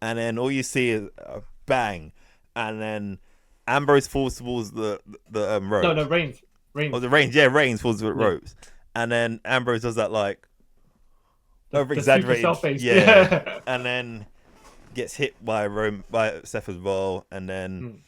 and then all you see is a bang, and then Ambrose falls towards the No, ropes. Reigns. Oh, the Reigns, yeah, Reigns falls towards the ropes, and then Ambrose does that like over The super exaggerated, self-based. yeah, and then gets hit by by Seth as well, and then. Mm.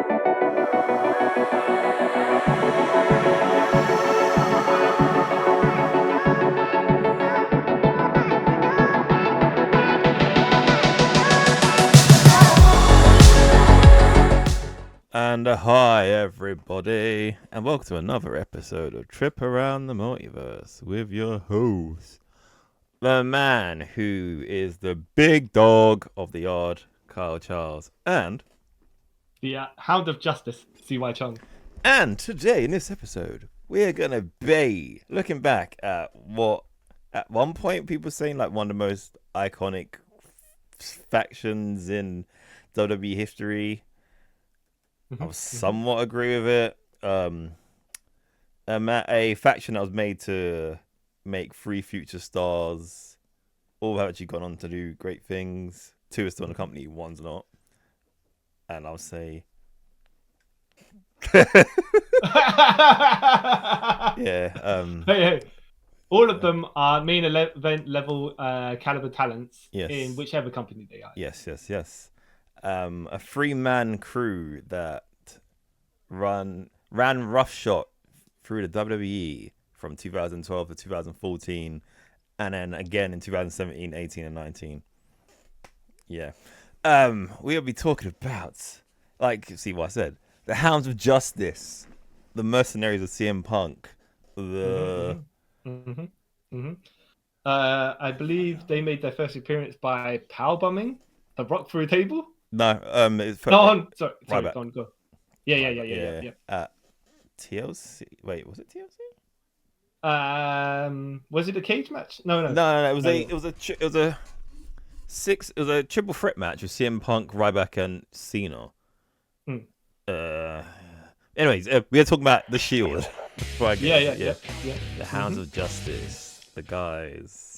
And hi everybody, and welcome to another episode of Trip Around the Multiverse with your host, the man who is the big dog of the yard, Kyle Charles, and The Hound of Justice, CY Chung. And today in this episode, we're gonna be looking back at what at one point people saying like one of the most iconic factions in WWE history. I would somewhat agree with it. A faction that was made to make 3 future stars, all have actually gone on to do great things. 2 are still in the company, 1's not. And I'll say, yeah. Hey, all of them are main event level caliber talents in whichever company they are. Yes. A 3-man crew that ran roughshod through the WWE from 2012 to 2014, and then again in 2017, 18, and 19. Yeah. We'll be talking about, like, see what I said, the Hounds of Justice, the Mercenaries of CM Punk, I believe they made their first appearance by powerbombing the Rock through a table. Sorry, Sorry, Ryback. go. Yeah. TLC. Wait, was it TLC? Was it a cage match? No. It was a triple threat match with CM Punk, Ryback, and Cena. Anyways, we are talking about the Shield. The Hounds of Justice, the guys.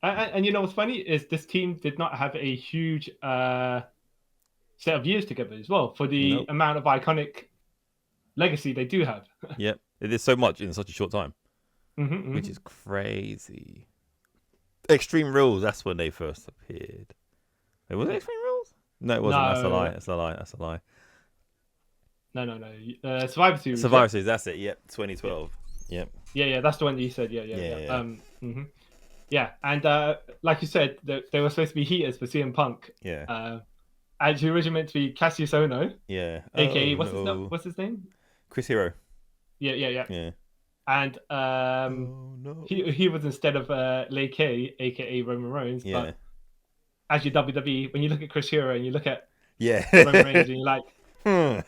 And you know what's funny is this team did not have a huge set of years together as well for the amount of iconic legacy they do have. Yep, it is so much in such a short time, which is crazy. Extreme Rules, that's when they first appeared. Wait, was it Extreme Rules? No, it wasn't. No. That's a lie. No. Survivor Series. Survivor Series, that's it. Yep, 2012. Yep. Yeah, that's the one you said. Yeah. And like you said, they were supposed to be heaters for CM Punk. Yeah. Actually, originally meant to be Cassius Ohno. Yeah. AKA what's his name? Chris Hero. Yeah. And he was instead of Lei K, aka Roman Reigns. Yeah. But as your WWE, when you look at Chris Hero and you look at Roman Reigns, and you're like, who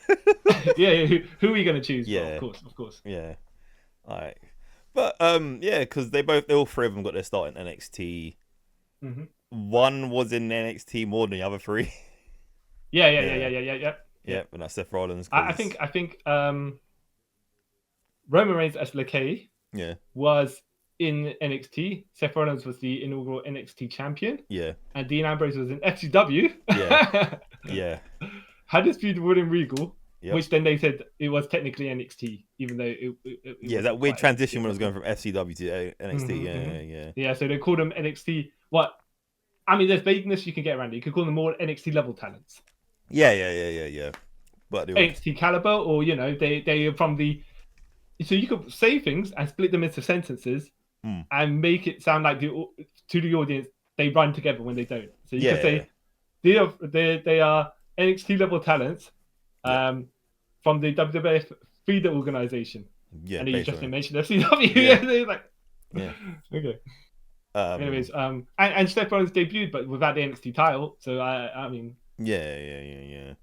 are you gonna choose? Yeah, well, of course. Yeah. All right. But because they all 3 of them got their start in NXT. One was in NXT more than the other 3. Yeah. And that's Seth Rollins. I think Roman Reigns as Lei K was in NXT. Seth Rollins was the inaugural NXT champion. Yeah. And Dean Ambrose was in FCW. Yeah. Had this feud with William Regal, which then they said it was technically NXT, even though it that weird transition when it was going from FCW to NXT. Yeah, so they called them NXT. What? I mean, there's vagueness you can get around it. You could call them more NXT level talents. Yeah. But NXT caliber, or they are from the. So you could say things and split them into sentences and make it sound like to the audience they run together when they don't. So you could say they are NXT level talents from the WWF feeder organization. Yeah, and you just mentioned FCW. Okay. Anyways, and Seth Rollins debuted, but without the NXT title. So I mean. Yeah.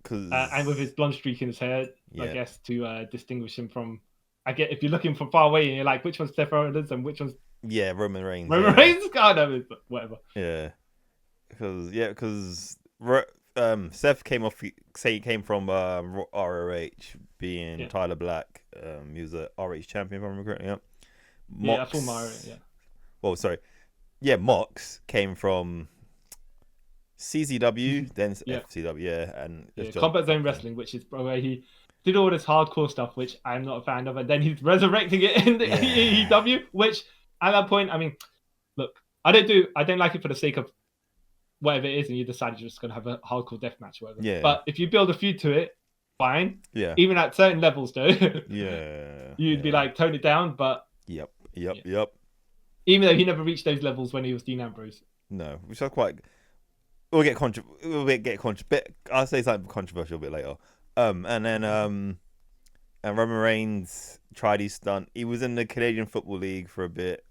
And with his blonde streak in his hair, I guess to distinguish him from. I get if you're looking from far away and you're like, which one's Seth Rollins and which one's Roman Reigns. Reigns, God, no, whatever. Yeah, because Seth came from ROH being Tyler Black. He was a ROH champion, if I remember correctly. Mox, full Mario. Yeah. Well, sorry. Yeah, Mox came from CZW, then Yeah. FCW, and Combat Zone Wrestling, which is where he did all this hardcore stuff, which I'm not a fan of, and then he's resurrecting it in the AEW, which at that point, I mean, look, I don't like it for the sake of whatever it is, and you decide you're just gonna have a hardcore death match, or whatever. Yeah. But if you build a feud to it, fine. Yeah. Even at certain levels, though. You'd be like, tone it down, but. Yep. Even though he never reached those levels when he was Dean Ambrose. No, which is quite. We'll get but I'll say something controversial a bit later. And then and Roman Reigns tried his stunt. He was in the Canadian Football League for a bit.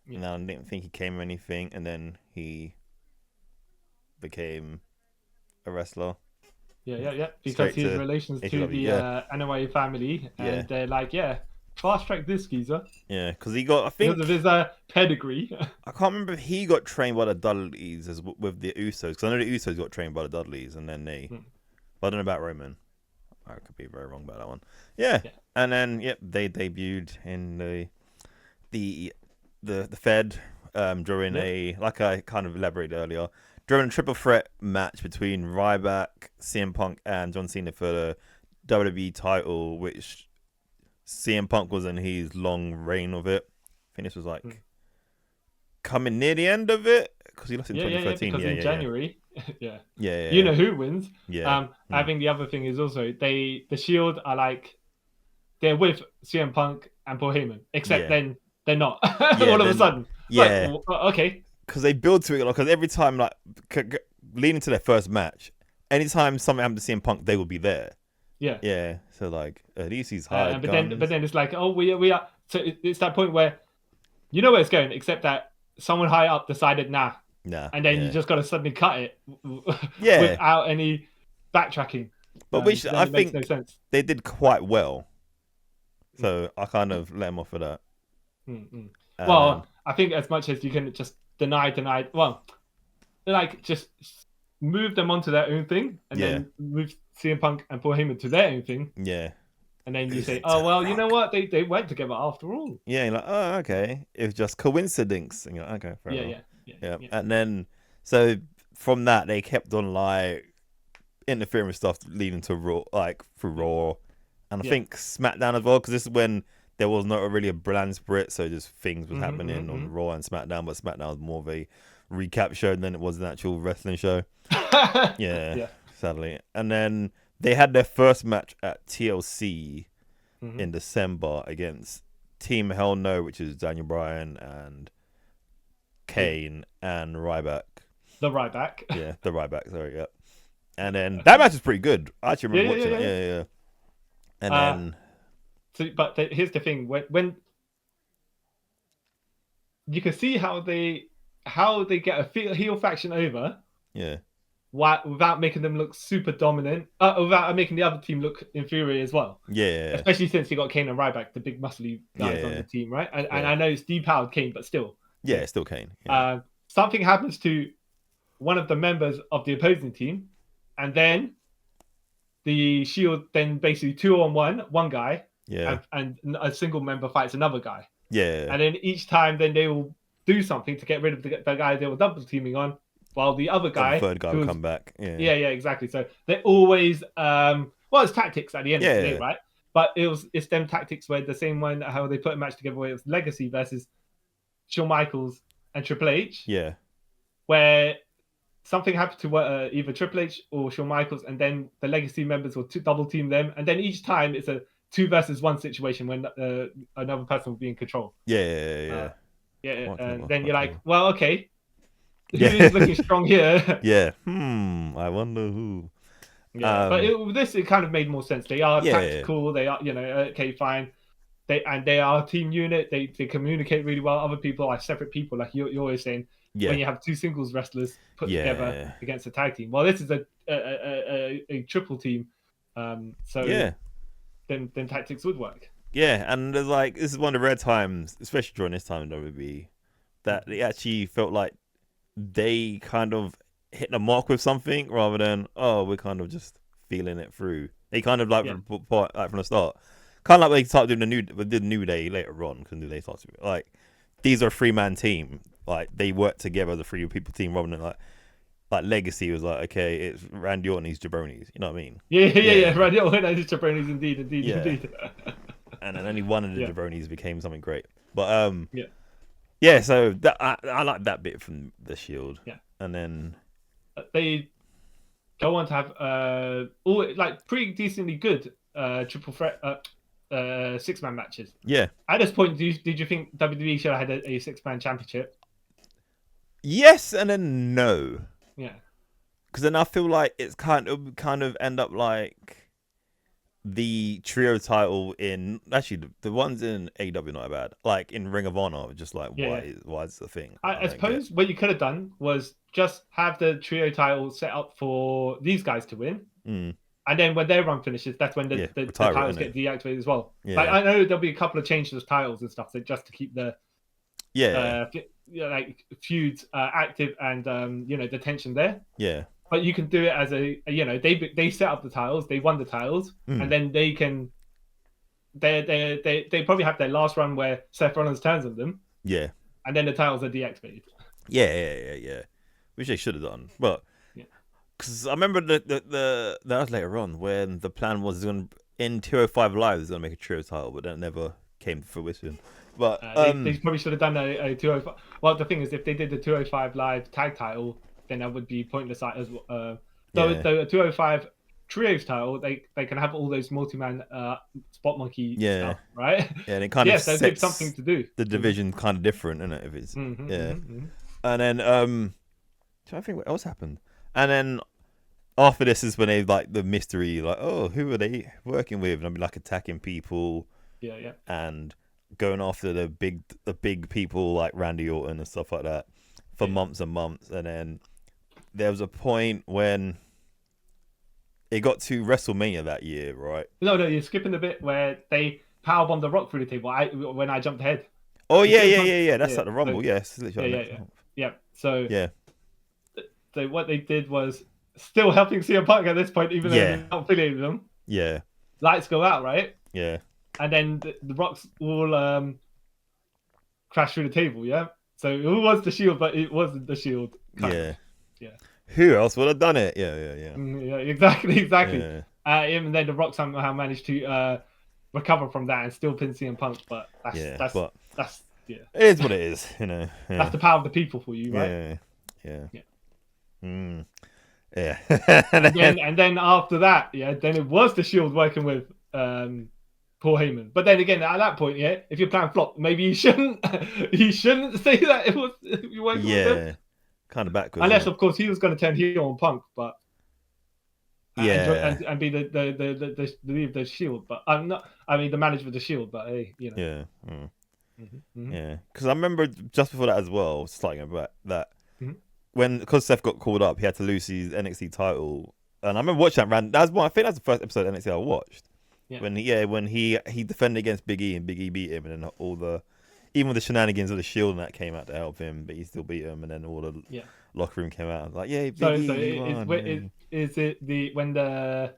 Yeah. And I didn't think he came or anything, and then he became a wrestler. Yeah. Because he has relations to the Anoa'i family, and they're like, fast track this geezer. Yeah, because he got, I think, because of his pedigree. I can't remember if he got trained by the Dudleys with the Usos, because I know the Usos got trained by the Dudleys, and then they. But I don't know about Roman. I could be very wrong about that one. Yeah. And then they debuted in the Fed during a, like I kind of elaborated earlier, during a triple threat match between Ryback, CM Punk, and John Cena for the WWE title, which CM Punk was in his long reign of it. I think this was like coming near the end of it, because he lost in 2013. Because in January, yeah. You know who wins. Yeah. I think the other thing is also the Shield are like, they're with CM Punk and Paul Heyman, except then they're not. All of a sudden. Yeah. Like, okay. Because they build to it, because every time, like, leading to their first match, anytime something happened to CM Punk, they will be there. Yeah. So like, at least he's hard. But then it's like, oh, we are. So it's that point where you know where it's going, except that someone high up decided nah, and then you just got to suddenly cut it. Without any backtracking. But which I think no sense. They did quite well. So I kind of let them off for that. Well, I think as much as you can just deny. Well, like just move them onto their own thing, and then move CM Punk and Paul Heyman to their own thing. Yeah. And then you say, oh, well, you know what? They went together after all. Yeah, you're like, oh, okay. It was just coincidence. And you're like, okay, fair enough. Yeah. And then, so from that, they kept on, like, interfering with stuff leading to Raw, like, through Raw. And I think SmackDown as well, because this is when there was not really a brand split, so just things was happening on Raw and SmackDown, but SmackDown was more of a recap show than it was an actual wrestling show. Yeah. Sadly. And then they had their first match at TLC in December against Team Hell No, which is Daniel Bryan and Kane and Ryback. The Ryback. Yeah, the Ryback, sorry, yeah. And then that match was pretty good. I actually remember watching it. Yeah. And then... So, but here's the thing. When you can see how they get a heel faction over. Yeah. Without making them look super dominant, without making the other team look inferior as well. Yeah. Especially since you got Kane and Ryback, the big muscly guys on the team, right? And I know it's depowered Kane, but still. Yeah, it's still Kane. Yeah. Something happens to one of the members of the opposing team, and then the Shield then basically 2-on-1, one guy, and a single member fights another guy. Yeah. And then each time, then they will do something to get rid of the guy they were double teaming on. While the other guy, the third guy will come back. Yeah, exactly. So they're always, it's tactics at the end of the day, right? But it's them tactics where the same one, how they put a match together where it was Legacy versus Shawn Michaels and Triple H. Yeah. Where something happened to either Triple H or Shawn Michaels, and then the Legacy members will double team them. And then each time it's a 2 versus 1 situation when another person will be in control. Yeah. And then you're like, well, okay. Who's looking strong here? I wonder who. But it kind of made more sense. They are tactical. They are, okay, fine. They are a team unit. They communicate really well. Other people are separate people, like you're always saying. When you have 2 singles wrestlers put together against a tag team. Well, this is a triple team. Then tactics would work. Yeah, and there's like, this is one of the rare times, especially during this time in WWE, that it actually felt like they kind of hit the mark with something rather than, we're kind of just feeling it through. They kind of like from the start, kind of like they started doing the New Day later on, because New Day started like, these are a 3-man team. Like, they work together as a 3-people team rather than like, like legacy was like, okay, it's Randy Orton's jabronis. You know what I mean? Yeah. Right. Yeah, it's jabronis, indeed. And then only one of the Yeah. jabronis became something great. But Yeah. yeah. So that I like that bit from the Shield. Yeah. And then They go on to have all like pretty decently good triple threat 6-man matches. yeah. At this point, did you think WWE should have had a 6-man championship? Yes, and then no. Yeah. Because then I feel like it's kind of end up like the trio title in actually the ones in AEW not bad. Like in Ring of Honor, just like why is the thing? I suppose what you could have done was just have the trio title set up for these guys to win. And then when their run finishes, that's when the titles get deactivated as well. Yeah. Like I know there'll be a couple of changes to titles and stuff, so just to keep the like feuds active and the tension there. Yeah. But you can do it as they set up the titles, they won the titles, and then they can they probably have their last run where Seth Rollins turns on them. Yeah. And then the titles are deactivated. Yeah. Which they should have done, but. Because I remember that was later on when the plan was in 205 Live, was going to make a trio title, but that never came to fruition. But they probably should have done a 205. Well, the thing is, if they did the 205 Live tag title, then that would be pointless as well. The 205 trios title, they can have all those multi-man spot monkey stuff, right? Yeah, and it kind of sets something to do. The division kind of different, isn't it? If it's and then trying to think what else happened. And then after this is when they like the mystery, like, oh, who are they working with? And I'll be like attacking people. Yeah. And going after the big people like Randy Orton and stuff like that for months and months. And then there was a point when it got to WrestleMania that year, right? No, you're skipping the bit where they powerbombed the Rock through the table. When I jumped ahead. Oh yeah. That's like the Rumble. Yes. Yeah. So yeah. So what they did was still helping CM Punk at this point, even though they're not affiliated with them. Yeah. Lights go out, right? Yeah. And then the Rocks all crash through the table, yeah? So it was the Shield, but it wasn't the Shield. Yeah. Yeah. Who else would have done it? Yeah. Yeah, exactly. Yeah. Even then, the Rock somehow managed to recover from that and still pin CM Punk, but that's it is what it is, you know. Yeah. That's the power of the people for you, right? Yeah. Yeah. and then after that, then it was the Shield working with Paul Heyman. But then again, at that point, if your plan flopped, maybe you shouldn't say that it was you working with them. Kind of backwards. Unless, of course, he was going to turn heel on Punk, but and be the leader of the Shield. But I'm not. I mean, the manager of the Shield. But hey, Yeah. Yeah. Because I remember just before that as well, starting about that. Because Seth got called up, he had to lose his NXT title, and I remember watching that. I think that's the first episode of NXT I watched. Yeah. When he defended against Big E and Big E beat him, and then even with the shenanigans of the Shield and that came out to help him, but he still beat him, and then all the locker room came out. I was like, Big E won. Is it when the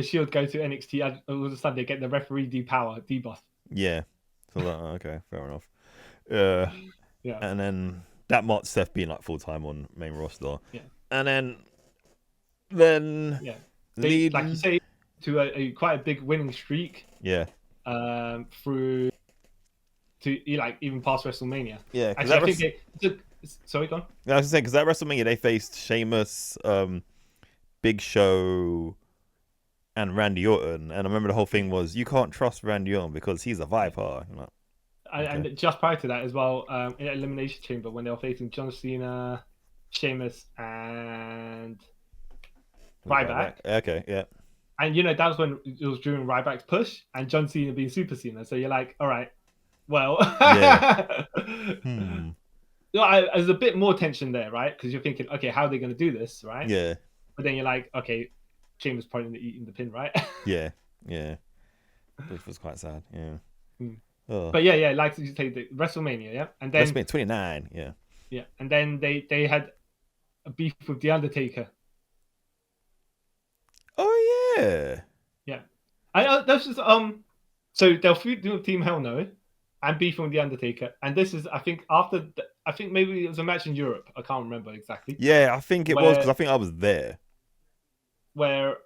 Shield go to NXT all of a sudden they get the referee debuff? Yeah. So okay, fair enough. Yeah. And then that marked Seth being like full time on main roster. Yeah. And then they, like you say, to a quite a big winning streak. Yeah. Through to like even past WrestleMania. Yeah. Actually, I think sorry, go on. Yeah, I was saying because at WrestleMania they faced Sheamus, Big Show, and Randy Orton, and I remember the whole thing was you can't trust Randy Orton because he's a Viper. And just prior to that as well, in Elimination Chamber when they were facing John Cena, Sheamus, and Ryback. Okay, yeah. And that was when it was during Ryback's push and John Cena being Super Cena. So you're like, all right, well, there's a bit more tension there, right? Because you're thinking, okay, how are they going to do this, right? Yeah. But then you're like, okay, Sheamus probably eating the pin, right? Yeah. Which was quite sad. Yeah. Oh. But like you say, the WrestleMania, and then WrestleMania 29, yeah, and then they had a beef with the Undertaker. Oh yeah, and that's just so they'll do Team Hell No, and beefing with the Undertaker. And this is, I think, I think maybe it was a match in Europe. I can't remember exactly. Yeah, I think it was because I think I was there. Where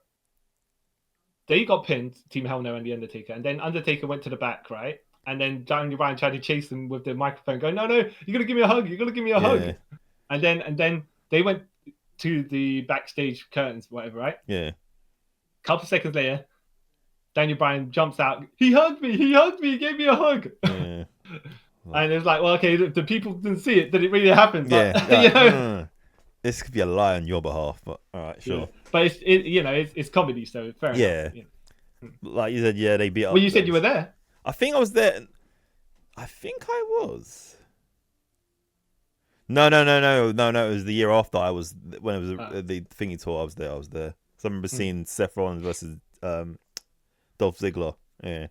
they got pinned, Team Hell No and the Undertaker, and then Undertaker went to the back, right? And then Daniel Bryan tried to chase them with the microphone, going, "No, you're gonna give me a hug. You're gonna give me a hug." And then they went to the backstage curtains, whatever, right? Yeah. A couple seconds later, Daniel Bryan jumps out. He hugged me. He gave me a hug. Yeah. And it's like, well, okay, the people didn't see it. Did it really happen? But, yeah. This could be a lie on your behalf, but all right, sure. Yeah. But it's comedy, so fair enough. Yeah. Like you said, yeah, they beat up. Well, you said you were there. I think I was there. I think I was. No. It was the year after I was when it was the thingy tour. I was there. So I remember seeing Seth Rollins versus Dolph Ziggler. Yeah.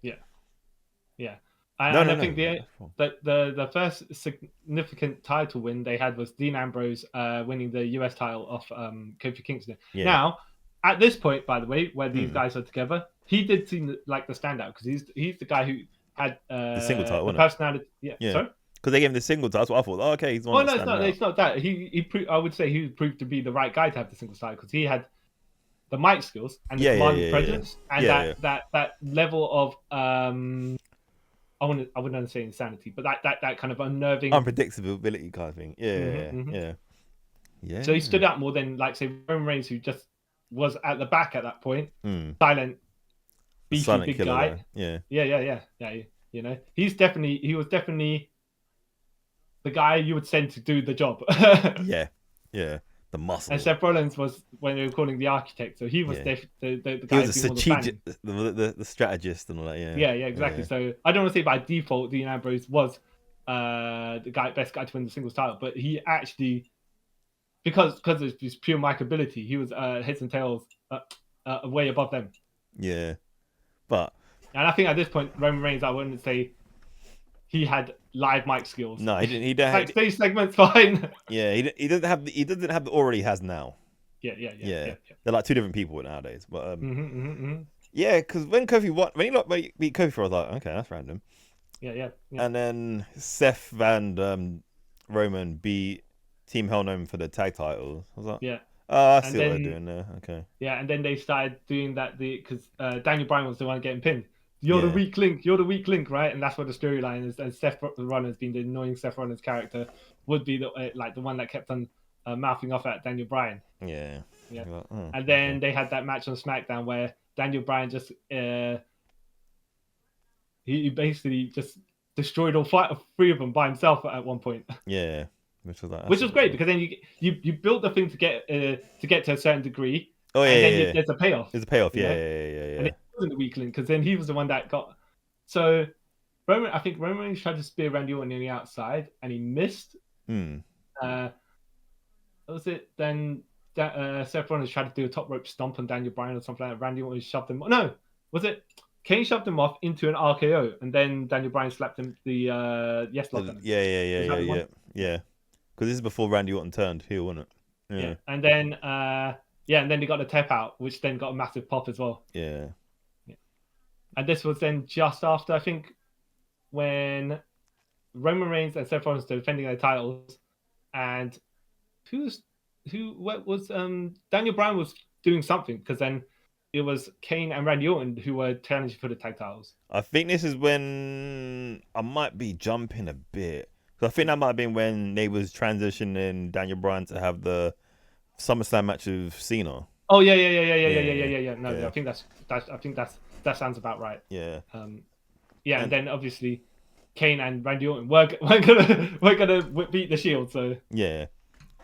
I think the first significant title win they had was Dean Ambrose winning the US title off Kofi Kingston. Yeah. Now, at this point, by the way, where these guys are together, he did seem like the standout because he's the guy who had the single title, the personality. Yeah. Sorry? Because they gave him the single title. That's what I thought. Oh, okay, he's one. It's not that. I would say he proved to be the right guy to have the single title because he had the mic skills and the command presence and that level of I wouldn't say insanity, but that kind of unnerving unpredictability kind of thing. Yeah. So he stood out more than, like, say, Roman Reigns, who just was at the back at that point, silent, beefy big guy. Yeah. You know, he was definitely the guy you would send to do the job. Yeah. The muscle. And Seth Rollins was when they were calling the architect, so he was the guy. He was a strategist, the strategist and all that. Yeah, exactly. So I don't want to say by default Dean Ambrose was the best guy to win the singles title, but he actually, because of his pure mic ability, he was heads and tails way above them. Yeah, and I think at this point Roman Reigns, I wouldn't say he had live mic skills. No, he didn't. He didn't. Backstage segments fine. Yeah, he doesn't have the aura he has now. Yeah. They're like two different people nowadays. But yeah, because when he beat Kofi, I was like, okay, that's random. Yeah. And then Seth and Roman beat Team Hell No for the tag titles. I was like, oh, I see what they're doing there. Okay. Yeah, and then they started doing that because Daniel Bryan was the one getting pinned. You're the weak link, right? And that's what the storyline is. And Seth Rollins, being the annoying Seth Rollins character, would be the one that kept on mouthing off at Daniel Bryan. Yeah. Like, and then they had that match on SmackDown where Daniel Bryan just he basically just destroyed all three of them by himself at one point. Yeah, which was great because then you build the thing to get to a certain degree. Oh yeah, and then there's a payoff. There's a payoff. Yeah. And it wasn't the weak link because then he was the one that got. So I think Roman Reigns tried to spear Randy Orton on the outside and he missed. What was it then? Seth Rollins tried to do a top rope stomp on Daniel Bryan or something like that. Randy Orton shoved him. No, was it? Kane shoved him off into an RKO and then Daniel Bryan slapped him the yes lock. Yeah. Because this is before Randy Orton turned heel, wasn't it? Yeah. And then and then they got the tap out, which then got a massive pop as well. Yeah. And this was then just after, I think, when Roman Reigns and Seth Rollins were defending their titles, and Daniel Bryan was doing something because then it was Kane and Randy Orton who were challenging for the tag titles. I think this is when I might be jumping a bit. I think that might have been when they was transitioning Daniel Bryan to have the SummerSlam match with Cena. Oh yeah. No, I think that sounds about right. Yeah. And then obviously Kane and Randy Orton we're gonna beat the Shield. So yeah,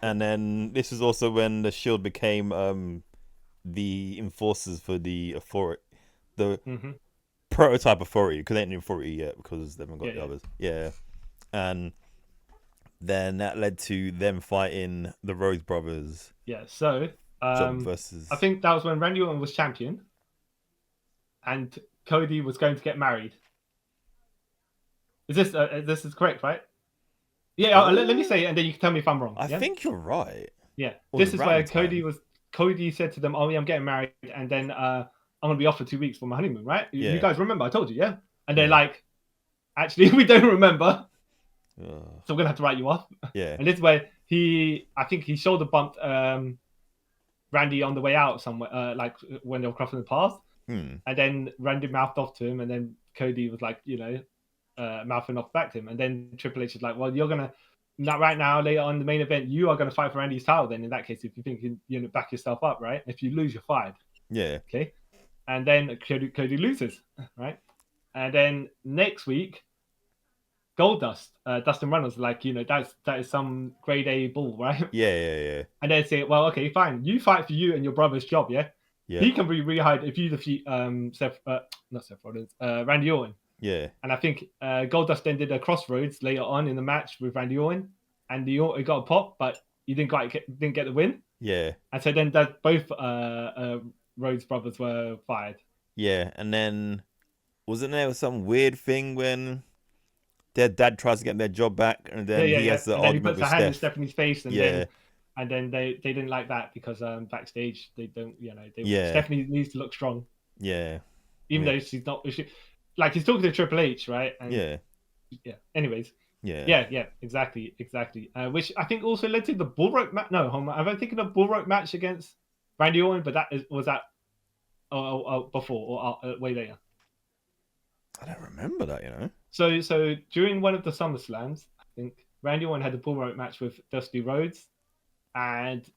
and then this is also when the Shield became the enforcers for the authority, the prototype authority, because they ain't the authority yet because they haven't got the others. Yeah, and then that led to them fighting the Rhodes brothers. Yeah, so versus... I think that was when Randy Orton was champion and Cody was going to get married. Is this is correct, right? Yeah, let me say it and then you can tell me if I'm wrong. I think you're right. Yeah, this is where Cody said to them, "Oh yeah, I'm getting married, and then I'm gonna be off for 2 weeks for my honeymoon, right? You guys remember I told you, yeah?" And they're like, actually, we don't remember. Ugh. So we're gonna have to write you off. Yeah. And this is where I think he shoulder bumped Randy on the way out somewhere, like when they were crossing the path. And then Randy mouthed off to him, and then Cody was like, mouthing off back to him. And then Triple H is like, well, you're gonna not right now, later on in the main event, you are gonna fight for Randy's title. Then in that case, if you think you back yourself up, right? If you lose, you're fired. Yeah. Okay. And then Cody loses, right? And then next week, Goldust, Dustin Runnels, like, that is some grade A bull, right? Yeah. And then say, well, okay, fine. You fight for you and your brother's job, yeah? Yeah. He can be rehired if you defeat not Seth Rollins, Randy Orton. Yeah. And I think Goldust then did a crossroads later on in the match with Randy Orton, and he got a pop, but he didn't get the win. Yeah. And so then that both Rhodes brothers were fired. Yeah, and then wasn't there some weird thing when their dad tries to get their job back, and then he has the and then he argument puts with a hand in Steph. Stephanie's face, and then they didn't like that because backstage they don't, Stephanie needs to look strong. Yeah. Even though she's not, like he's talking to Triple H, right? And yeah. Anyways. Yeah. Exactly. Which I think also led to the bull rope match. No, have I thinking of bull rope match against Randy Orton? But was that before or way later? I don't remember that, So during one of the SummerSlams, I think Randy Orton had a bull rope match with Dusty Rhodes, and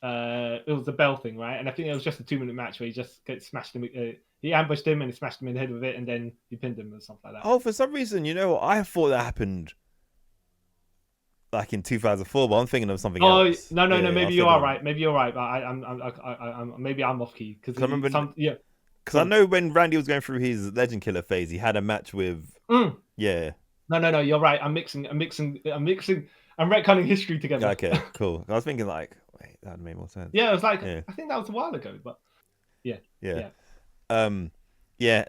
it was the bell thing, right? And I think it was just a 2-minute match where he just smashed him. He ambushed him and he smashed him in the head with it, and then he pinned him or something like that. Oh, for some reason, I thought that happened like in 2004, but I'm thinking of something else. No. Maybe you are right. Maybe you're right, but maybe I'm off key because I remember. Because I know when Randy was going through his Legend Killer phase, he had a match with. Yeah. No. You're right. I'm retconning history together. Okay, cool. I was thinking like, wait, that would make more sense. Yeah, it was like I think that was a while ago, but yeah.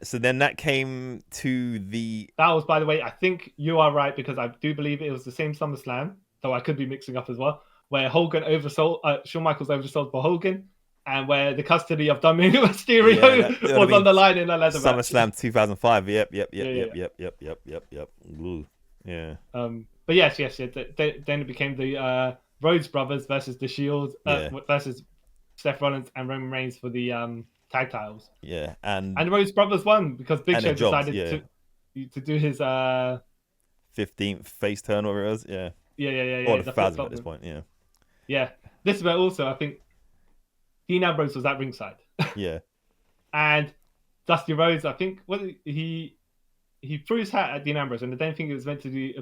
So then that came to the. That was, by the way, I think you are right because I do believe it was the same SummerSlam, though I could be mixing up as well, where Hogan oversold, Shawn Michaels oversold for Hogan, and where the custody of Dominic Mysterio was on the line in a leather match. SummerSlam 2005. Yep. Ooh. Yeah. But yes. Then it became the Rhodes brothers versus the Shield versus Seth Rollins and Roman Reigns for the tag titles. Yeah, and the Rhodes brothers won because Big Show decided to do his 15th face turn, whatever it was. Yeah. Or the 1,000 at this point. Yeah. Yeah. This is where also I think Dean Ambrose was at ringside. Yeah. And Dusty Rhodes, I think, he threw his hat at Dean Ambrose, and I don't think it was meant to do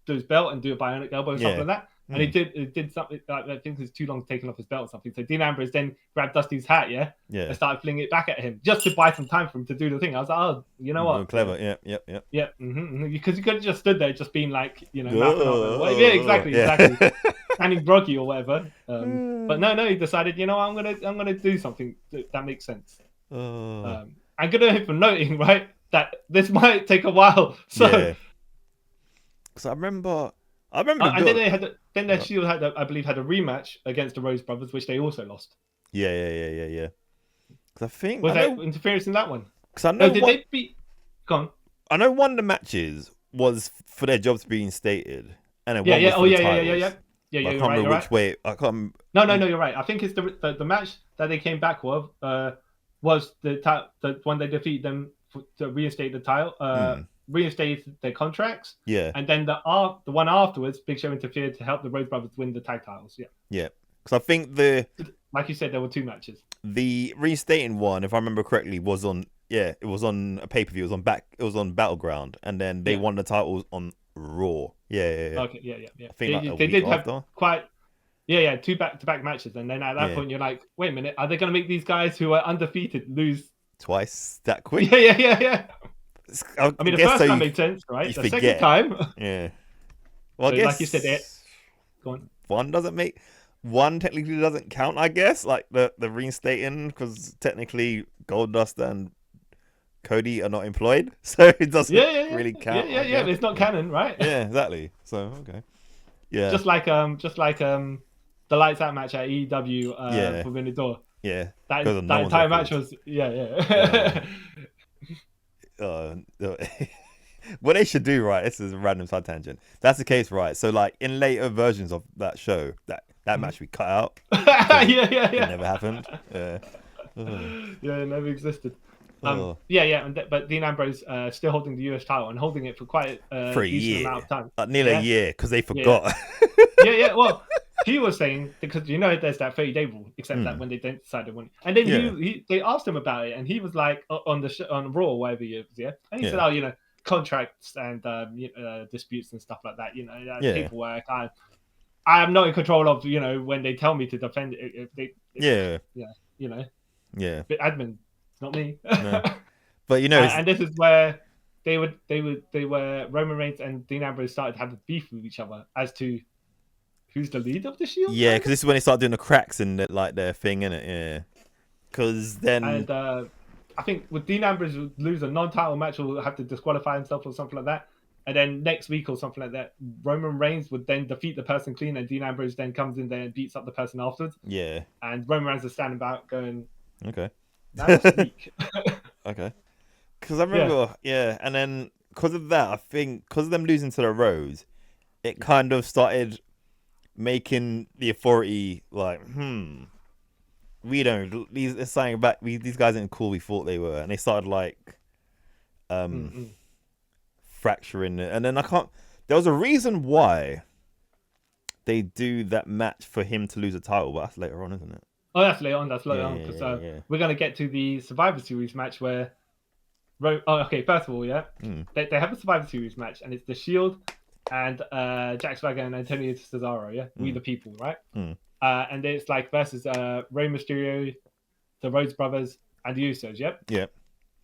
his belt and do a bionic elbow or something like that. And he did something like, I think it was too long taking off his belt or something. So Dean Ambrose then grabbed Dusty's hat, and started flinging it back at him just to buy some time for him to do the thing. I was like, oh, you know what? Clever, yeah. Yeah, because he could have just stood there, just being like, mouthing off. Yeah, exactly. Standing groggy or whatever. But no, he decided, I'm gonna do something that makes sense. I'm gonna hit for noting, right, that this might take a while. So, because I remember. And then their Shield had, I believe, had a rematch against the Rhodes brothers, which they also lost. Yeah. Because I think was there interference in that one? Because I know they beat? Go on. I know one of the matches was for their jobs being stated, and then yeah. I can't remember which way. I can't. No, you're right. I think it's the match that they came back with was the one they defeated them to reinstate the title. Reinstated their contracts. Yeah. And then the one afterwards, Big Show interfered to help the Rhodes brothers win the tag titles. Yeah. Because I think like you said, there were 2 matches. The reinstating one, if I remember correctly, was on it was on a pay-per-view. It was on Battleground, and then they won the titles on Raw. Yeah. Okay, yeah. I think they did after. have quite 2 back-to-back matches, and then at that point you're like, wait a minute, are they going to make these guys who are undefeated lose twice that quick? Yeah. I mean, the first time made sense, right? The second time, Well, I guess like you said, go on. One technically doesn't count, I guess, like the reinstating, because technically Goldust and Cody are not employed, so it doesn't really count. Yeah. It's not canon, right? Yeah, exactly. So okay, yeah. Just like the lights out match at EW for Winnie Door. Yeah, that entire match was yeah. what they should do, right? This is a random side tangent. That's the case, right? So like in later versions of that show, that match we cut out. Yeah. It never happened. Yeah. Yeah, it never existed. Oh. But Dean Ambrose still holding the US title and holding it for quite For a decent year. amount of time. Like nearly a year because they forgot. Yeah. Well, he was saying because there's that 30-day rule, except that when they don't decide they want. And then they asked him about it, and he was like on Raw or whatever it was, and he said, "Oh, contracts and disputes and stuff like that. Paperwork. I am not in control of when they tell me to defend it. But admin, not me. No. But and this is where they were Roman Reigns and Dean Ambrose started to have a beef with each other as to who's the leader of the Shield. Yeah, because this is when they start doing the cracks in their thing, innit? Yeah. Because then and I think with Dean Ambrose would lose a non-title match or have to disqualify himself or something like that. And then next week or something like that, Roman Reigns would then defeat the person clean, and Dean Ambrose then comes in there and beats up the person afterwards. Yeah. And Roman Reigns is standing back going, okay. That was weak. Okay. Because I remember, and then because of that, I think because of them losing to the Rose, it kind of started making the Authority like, we don't. It's saying about these guys ain't cool. We thought they were, and they started like, fracturing it. And then there was a reason why they do that match for him to lose a title, but that's later on, isn't it? Oh, that's later on. That's later on because we're gonna get to the Survivor Series match where. First of all, they have a Survivor Series match, and it's the Shield and Jack Swagger and Antonio Cesaro. We the people, right? And it's like versus Rey Mysterio, the Rhodes Brothers, and the Usos. Yep.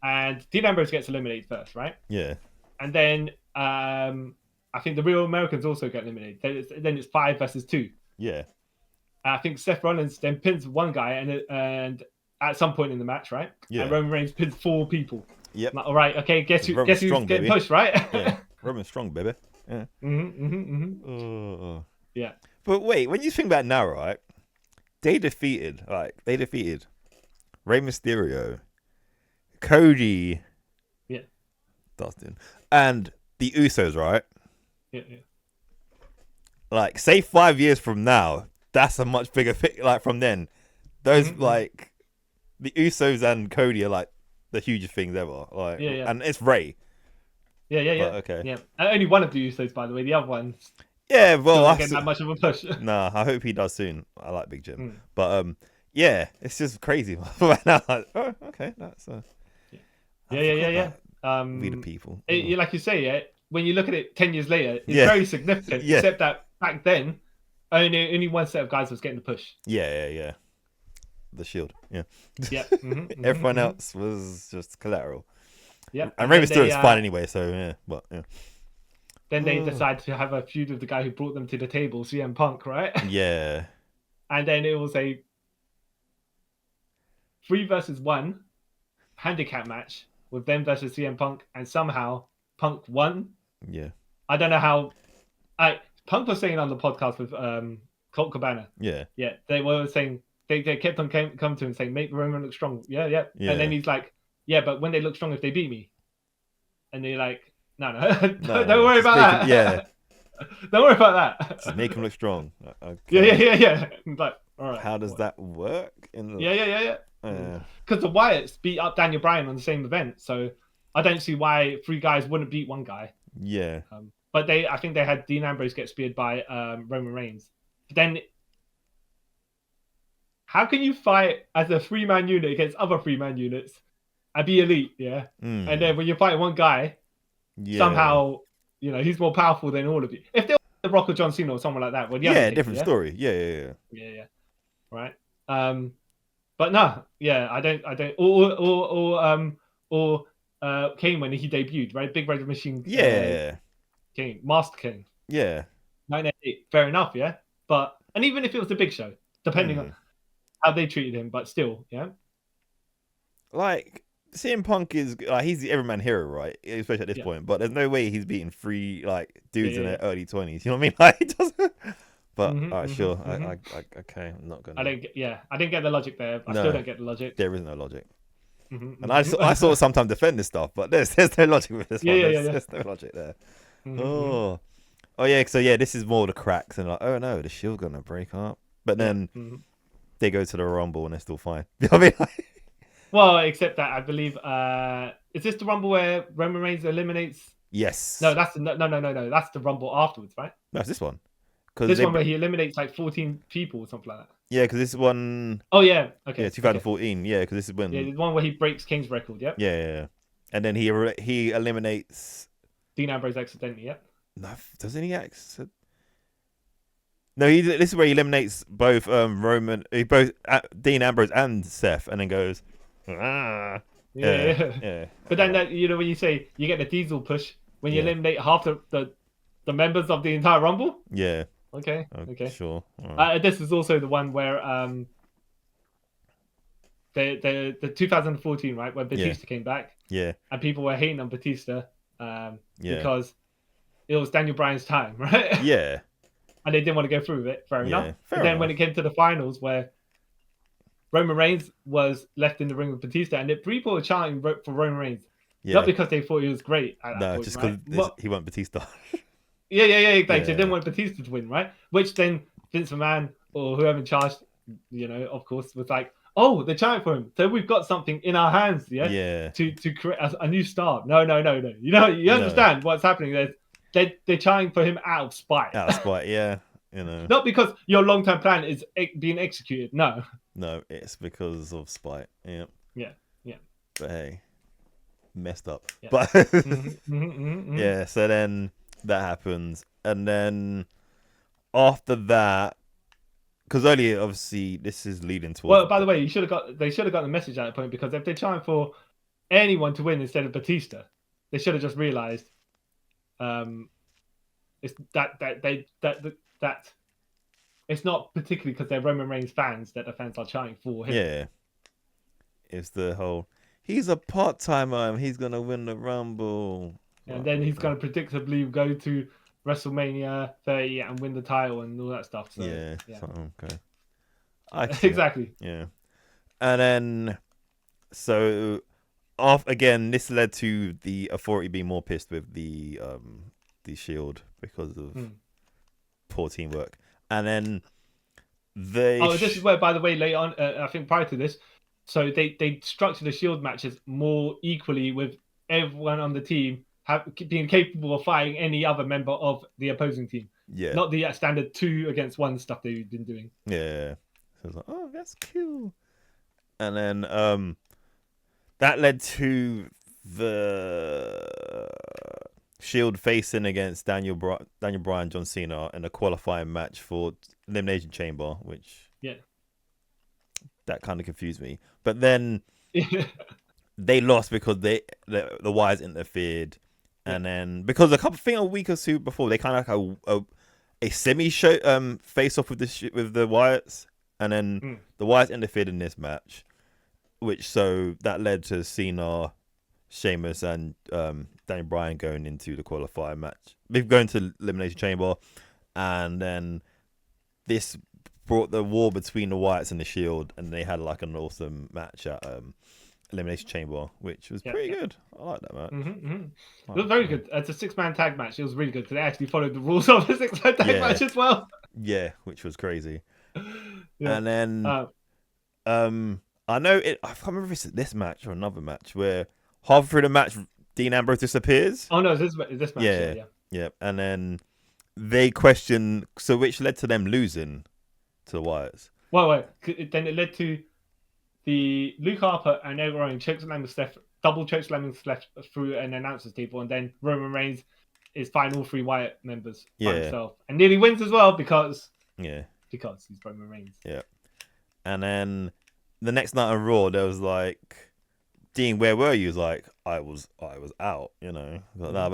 And Dean Ambrose gets eliminated first, right? Yeah. And then I think the Real Americans also get eliminated. Then it's 5 versus 2. Yeah. I think Seth Rollins then pins one guy, and at some point in the match, right? Yeah. And Roman Reigns pins 4 people. Yep. Like, all right. Okay. Guess who's getting pushed, right? Yeah. Roman's strong, baby. Yeah. Yeah. But wait, when you think about it now, right? They defeated Rey Mysterio, Cody, Dustin, and the Usos, right? Yeah. Like, say 5 years from now, that's a much bigger thing. Like from then, those like the Usos and Cody are like the hugest things ever. Like, and it's Rey. Yeah. Okay. Yeah. Only one of the Usos, by the way. The other ones. Yeah, well, not getting that much of a push. Nah, I hope he does soon. I like Big Jim, but it's just crazy right now. Like, oh, okay, that's Yeah. We the people. Like you say, when you look at it 10 years later, it's very significant. Except that back then, only one set of guys was getting the push. Yeah. The Shield. Yeah. Everyone else was just collateral. Yeah. And Rey Mysterio's fine anyway, so yeah. But yeah. Then they decide to have a feud with the guy who brought them to the table, CM Punk, right? Yeah. And then it was a 3 versus 1 handicap match with them versus CM Punk, and somehow Punk won. Yeah. I don't know how. Punk was saying on the podcast with Colt Cabana. Yeah. Yeah. They were saying they kept on coming to him saying, "Make Roman look strong." Yeah. And then he's like, "Yeah, but when they look strong, if they beat me," and they're like, "No, don't worry about that." Yeah. Don't worry about that. Just make him look strong. Okay. Yeah. But all right. How does that work? Yeah. Because the Wyatts beat up Daniel Bryan on the same event, so I don't see why 3 guys wouldn't beat one guy. Yeah. But I think they had Dean Ambrose get speared by Roman Reigns. But then, how can you fight as a 3-man unit against other 3-man units and be elite? Yeah. And then when you're fighting one guy, somehow he's more powerful than all of you. If they were The Rock or John Cena or someone like that, well, different story. Yeah. Right. But no, I don't. Or Kane when he debuted, right? Big Red Machine. Kane, Master Kane. Yeah. 988. Fair enough. Yeah. And even if it was the Big Show, depending on how they treated him, but still, yeah. Like CM Punk is he's the everyman hero, right? Especially at this point. But there's no way he's beating 3 dudes in their early 20s. You know what I mean? Like he doesn't. But all right, sure. Okay, I'm not gonna. I didn't get the logic there. I still don't get the logic. There is no logic. And I sort of sometimes defend this stuff, but there's no logic with this one. There's no logic there. Oh yeah. So yeah, this is more the cracks and like, oh no, the Shield gonna break up. But then they go to the Rumble and they're still fine. You know what I mean? Well, except that I believe is this the Rumble where Roman Reigns eliminates? Yes. No, that's no. That's the Rumble afterwards, right? No, it's this one. This one where he eliminates like 14 people or something like that. Yeah, because this one. Oh yeah, okay. Yeah, 2014. Okay. Yeah, because this is when. Yeah, the one where he breaks King's record. Yep. Yeah. And then he eliminates Dean Ambrose accidentally. Yep. No, doesn't he accident? No, this is where he eliminates both Dean Ambrose and Seth, and then goes. Yeah. Yeah. But then that, you know, when you say you get the Diesel push when you eliminate half the members of the entire Rumble. Yeah. Okay. Sure. This is also the one where the 2014, right, when Batista came back. Yeah. And people were hating on Batista because it was Daniel Bryan's time, right? Yeah. And they didn't want to go through with it. Fair enough. Fair enough. When it came to the finals where Roman Reigns was left in the ring with Batista, and people were chanting for Roman Reigns. Yeah. Not because they thought he was great at that point, just because he won Batista. Yeah. Exactly. They didn't want Batista to win, right? Which then Vince McMahon or whoever in charge, you know, of course, was like, oh, they're chanting for him. So we've got something in our hands, to create a new star. No. You know, you understand what's happening. They're chanting for him out of spite. Out of spite, yeah. You know. Not because your long-term plan is being executed. No. No, it's because of spite. Yeah. Yeah. But hey, messed up. Yeah. But yeah. So then that happens, and then after that, because earlier, obviously, this is leading towards. Well, by the way, they should have got the message at that point, because if they're trying for anyone to win instead of Batista, they should have just realized, it's that it's not particularly because they're Roman Reigns fans that the fans are chanting for him. Yeah, it's the whole he's a part-timer and he's gonna win the Rumble, and then he's gonna predictably go to WrestleMania 30 and win the title and all that stuff. So, yeah. Okay. Exactly. Yeah. And then, so, again, this led to the Authority being more pissed with the Shield because of poor teamwork. And then this is where, by the way, later on, I think prior to this, so they structured the Shield matches more equally with everyone on the team being capable of fighting any other member of the opposing team. Yeah. Not the standard 2 against 1 stuff they've been doing. Yeah. So I was like, oh, that's cool. And then that led to the Shield facing against Daniel Bryan, John Cena in a qualifying match for Elimination Chamber, which that kind of confused me. But then they lost because the Wyatts interfered. And then because a week or two before, they kind of had a semi-show face off with the Wyatts, and then the Wyatts interfered in this match, so that led to Cena, Sheamus, and Daniel Bryan going into the qualifying match. They've gone to Elimination Chamber, and then this brought the war between the Wyatts and the Shield, and they had like an awesome match at Elimination Chamber, which was pretty good. I like that match. It was very good. It's a 6-man tag match. It was really good because they actually followed the rules of the 6-man tag match as well. Yeah, which was crazy. And then I know it. I can't remember if it's this match or another match where halfway through the match, Dean Ambrose disappears. Oh no, this match. Yeah. And then they question, which led to them losing to the Wyatts. Well, then it led to the Luke Harper and everyone chokeslamming Steph, double chokeslamming Steph through an announcer's table, and then Roman Reigns is fighting all 3 Wyatt members by himself and nearly wins as well because he's Roman Reigns. Yeah. And then the next night on Raw, there was like, Dean, where were you? He was like, I was out. You know, like, no,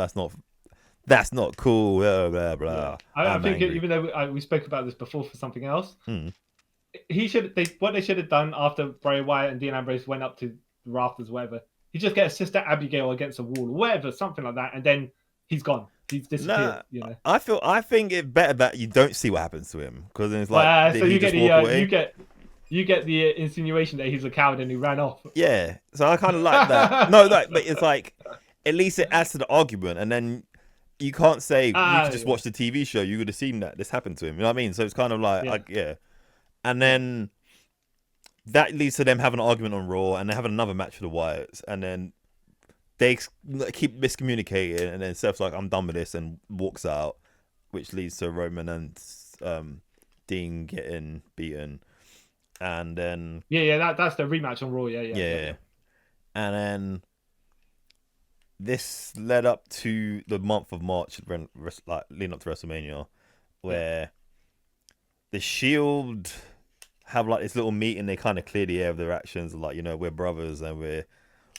that's not cool. Blah blah blah. Yeah. I think even though we spoke about this before for something else. What they should have done after Bray Wyatt and Dean Ambrose went up to the rafters, whatever. He just get Sister Abigail against a wall or whatever, something like that, and then he's gone. He's disappeared. You know. I think it's better that you don't see what happens to him because then it's like so you get you get the insinuation that he's a coward and he ran off. Yeah, so I kind of like that. No, like, but it's like at least it adds to the argument, and then you can't say you could just watch the TV show. You would have seen that this happened to him. You know what I mean? So it's kind of like, and then that leads to them having an argument on Raw, and they're having another match for the Wyatts, and then they keep miscommunicating, and then Seth's like, "I'm done with this," and walks out, which leads to Roman and Dean getting beaten, and then that's the rematch on Raw. Yeah. And then this led up to the month of March, like leading up to WrestleMania, where the Shield have like this little meeting. They kind of clear the air of their actions, like, you know, we're brothers and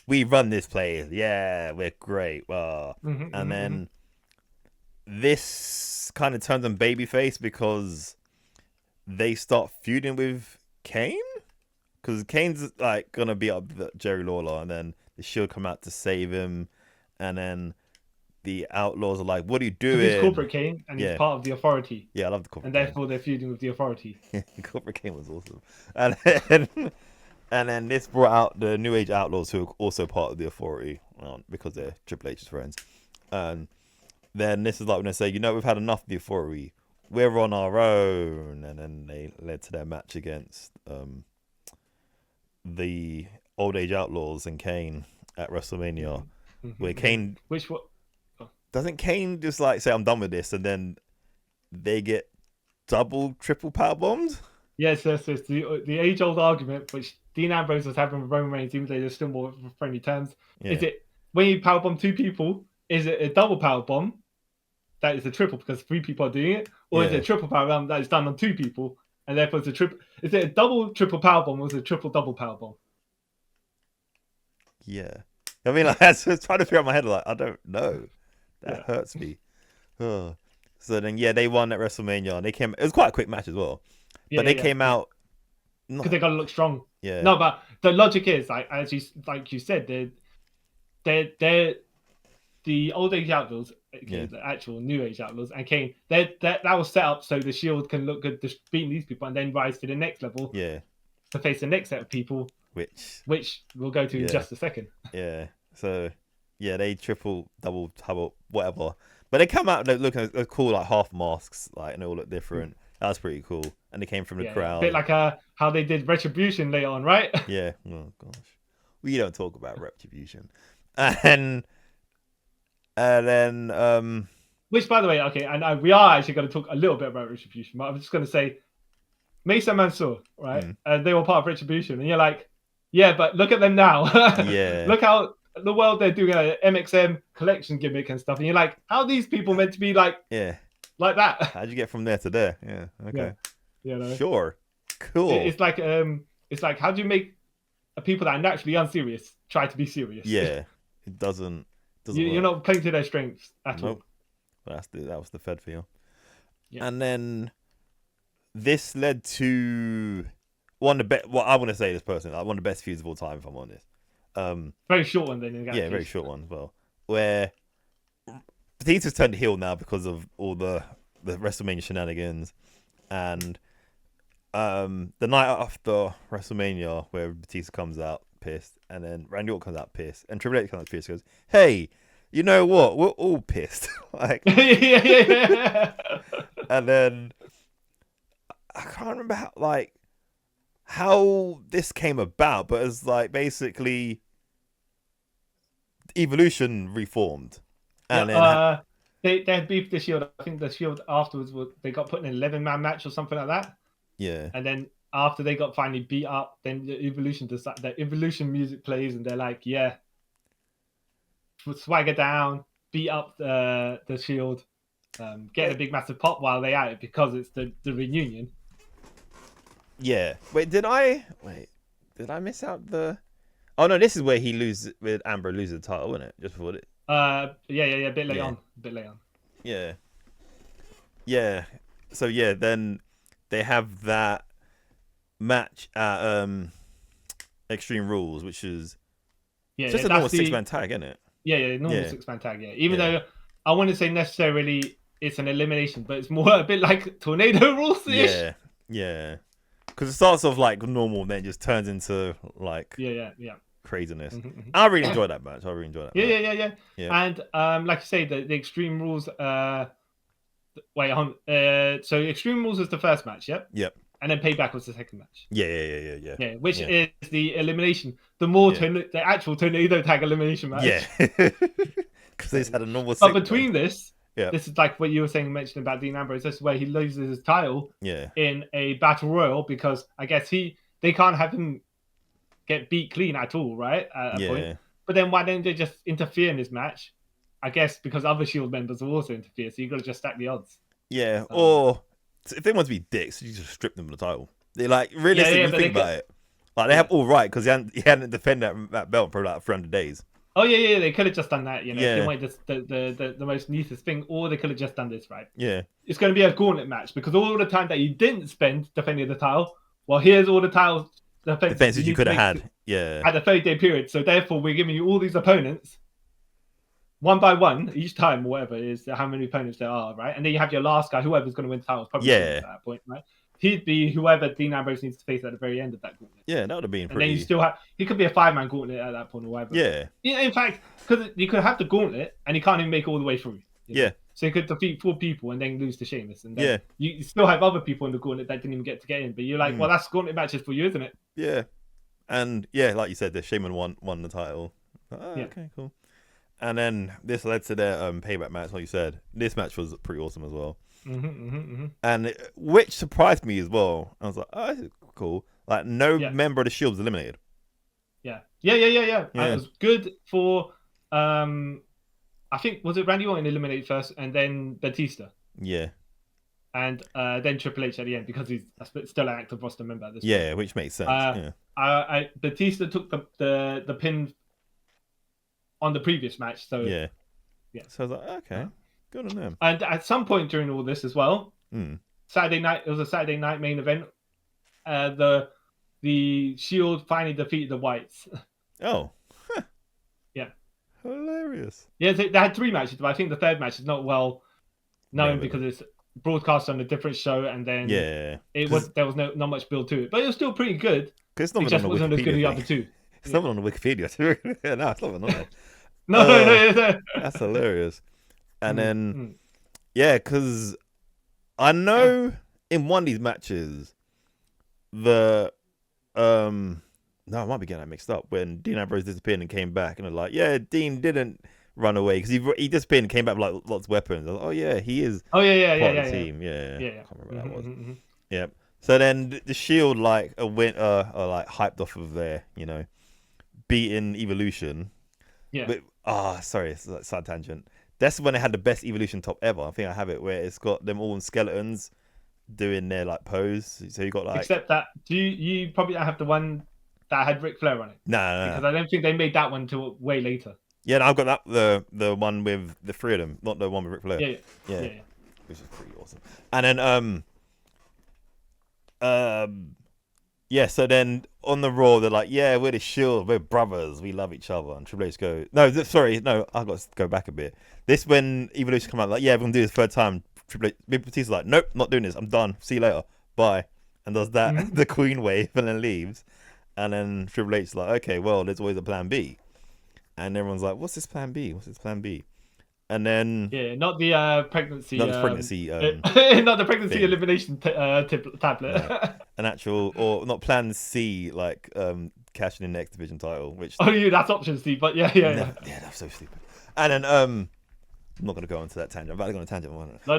we run this place. Yeah, we're great. And then this kind of turns them babyface because they start feuding with Kane. Because Kane's like gonna beat up Jerry Lawler, and then the Shield come out to save him, and then the Outlaws are like, "What are you doing?" He's corporate Kane, and he's part of the Authority. Yeah, I love the corporate. And therefore, they're feuding with the Authority. Corporate Kane was awesome, and then this brought out the New Age Outlaws, who are also part of the Authority, because they're Triple H's friends. And then this is like when they say, "You know, we've had enough of the Authority. We're on our own," and then they led to their match against the Old Age Outlaws and Kane at WrestleMania, where Kane, doesn't Kane just like say, "I'm done with this," and then they get triple power bombed? Yes, the age-old argument which Dean Ambrose was having with Roman Reigns, even though they're still more friendly terms. Is it when you power bomb 2 people? Is it a double power bomb? That is a triple because 3 people are doing it, or is it a triple power bomb that is done on 2 people? And therefore, it's a triple. Is it a triple power bomb, or is it a double power bomb? Yeah, I mean, like, I was trying to figure out in my head, like, I don't know. That hurts me. So then, they won at WrestleMania, and they came. It was quite a quick match as well, but they came out because they got to look strong. Yeah. No, but the logic is like you said, they're the Old Age Outlaws, the actual New Age Outlaws, and Kane. That was set up so the Shield can look good just beating these people and then rise to the next level. Yeah. To face the next set of people, which we'll go to in just a second. Yeah. So, they triple, double, whatever. But they come out looking cool, like half masks, like, and they all look different. That was pretty cool. And they came from the crowd. A bit like how they did Retribution later on, right? Yeah. Oh gosh, we don't talk about Retribution. And then which, by the way, and we are actually going to talk a little bit about Retribution, but I'm just going to say Mesa Mansoor, right? They were part of Retribution, and you're like, yeah, but look at them now. Look how the world they're doing an MXM collection gimmick and stuff, and you're like, how are these people meant to be like that? How'd you get from there to there? Yeah, okay, sure, cool. It's like how do you make people that are naturally unserious try to be serious? Yeah, it doesn't. You're not playing to their strengths at all. That was the Fed feel. Yeah. And then this led to one of the best. Well, I want to say this personally, like one of the best feuds of all time, if I'm honest. Very short one then. Very short one as well. Where Batista's turned heel now because of all the WrestleMania shenanigans, and the night after WrestleMania, where Batista comes out pissed, and then Randy Orton comes out pissed, and Triple H comes out pissed, goes, "Hey, you know what? We're all pissed." Like, and then I can't remember how this came about, but it's like basically Evolution reformed, and then they had beefed the Shield. I think the Shield afterwards they got put in an 11-man match or something like that. Yeah, and then after they got finally beat up, then the Evolution music plays, and they're like, "Yeah, swagger down, beat up the Shield, get a big massive pop while they at it because it's the reunion." Yeah. Did I miss out the? Oh no, this is where he loses with Amber loses the title, isn't it? Just before it. A bit late on. Yeah. Yeah. So then they have that match at Extreme Rules, which is just a normal 6-man tag, isn't it? Yeah, normal 6-man tag. Yeah, even though I wouldn't say necessarily it's an elimination, but it's more a bit like Tornado Rules. Yeah. Because it starts off like normal, then it just turns into like yeah. craziness. I really enjoyed that match. Yeah. And like I say, the Extreme Rules. Wait on. So Extreme Rules was the first match. Yep. And then Payback was the second match. Yeah. Which is the elimination, the actual tornado tag elimination match. Yeah. Because they just had a normal. But between this is like what you were saying, mentioning about Dean Ambrose. This is where he loses his title. In a battle royal, because I guess they can't have him get beat clean at all, right? At a point. But then why don't they just interfere in this match? I guess because other Shield members will also interfere, so you got to just stack the odds. Yeah, or if they want to be dicks, you just strip them of the title. They like realistically think about it. Like they have all right because he hadn't defended that belt for like 300 days. Oh yeah, they could have just done that. They wanted the most neatest thing, or they could have just done this, right? Yeah, it's going to be a gauntlet match because all the time that you didn't spend defending the title, well, here's all the titles defenses you could have had. At a 30-day period. So therefore, we're giving you all these opponents. One by one, each time, whatever it is, how many opponents there are, right? And then you have your last guy, whoever's going to win the title, probably at that point, right? He'd be whoever Dean Ambrose needs to face at the very end of that gauntlet. Yeah, that would have been pretty. And then you still have, he could be a 5-man gauntlet at that point or whatever. Yeah. In fact, because you could have the gauntlet and he can't even make it all the way through. Yeah. So you could defeat 4 people and then lose to Sheamus. And then you still have other people in the gauntlet that didn't even get to get in. But you're like, well, that's gauntlet matches for you, isn't it? Yeah. And like you said, the Sheamus won the title. Okay, cool. And then this led to their payback match, like you said. This match was pretty awesome as well. And which surprised me as well. I was like, oh, this is cool. Like, no member of the Shield was eliminated. Yeah. It was good for, I think, was it Randy Orton eliminated first and then Batista? Yeah. And then Triple H at the end because he's still an active roster member at this point. Yeah, which makes sense. Batista took the pin on the previous match, so yeah. So I was like, okay, good on them. And at some point during all this as well, Saturday night, it was a Saturday night main event. The Shield finally defeated the Whites. Oh, yeah, hilarious. Yeah, they had 3 matches, but I think the third match is not well known because it's broadcast on a different show, and then there was not much build to it, but it was still pretty good. Because it just wasn't as good as the other 2. It's not on the Wikipedia. No, it's not on there. No. That's hilarious. And then, because I know in one of these matches, no, I might be getting that mixed up. When Dean Ambrose disappeared and came back, and they're like, yeah, Dean didn't run away because he disappeared and came back with like lots of weapons. I was like, oh yeah, he is. Oh yeah, part of the team. Yeah. I can't remember what that was. Yep. So then the Shield like are like hyped off of their, beating Evolution. Yeah. But, sorry, it's a side tangent. That's when they had the best Evolution top ever. I think I have it where it's got them all in skeletons doing their like pose. So you got like. Except that you probably don't have the one that had Ric Flair on it. No. Because I don't think they made that one till way later. Yeah, no, I've got that the one with the 3 of them, not the one with Ric Flair. Yeah. Which is pretty awesome. And then so then on the Raw they're like, yeah, we're the Shield, we're brothers, we love each other. And Triple H go, no, I got to go back a bit. This when Evolution come out like, yeah, we're gonna do this 3rd time. Triple H, Batista's like, nope, not doing this. I'm done. See you later. Bye. And does that the Queen wave and then leaves. And then Triple H's like, okay, well, there's always a plan B. And everyone's like, what's this plan B? And then not the pregnancy. Not the pregnancy. Not the pregnancy elimination tablet. An actual, or not plan C, like cashing in the X Division title. Which that's option C. But yeah, that's so stupid. And then I'm not gonna go into that tangent. I'm about to go on a tangent. No.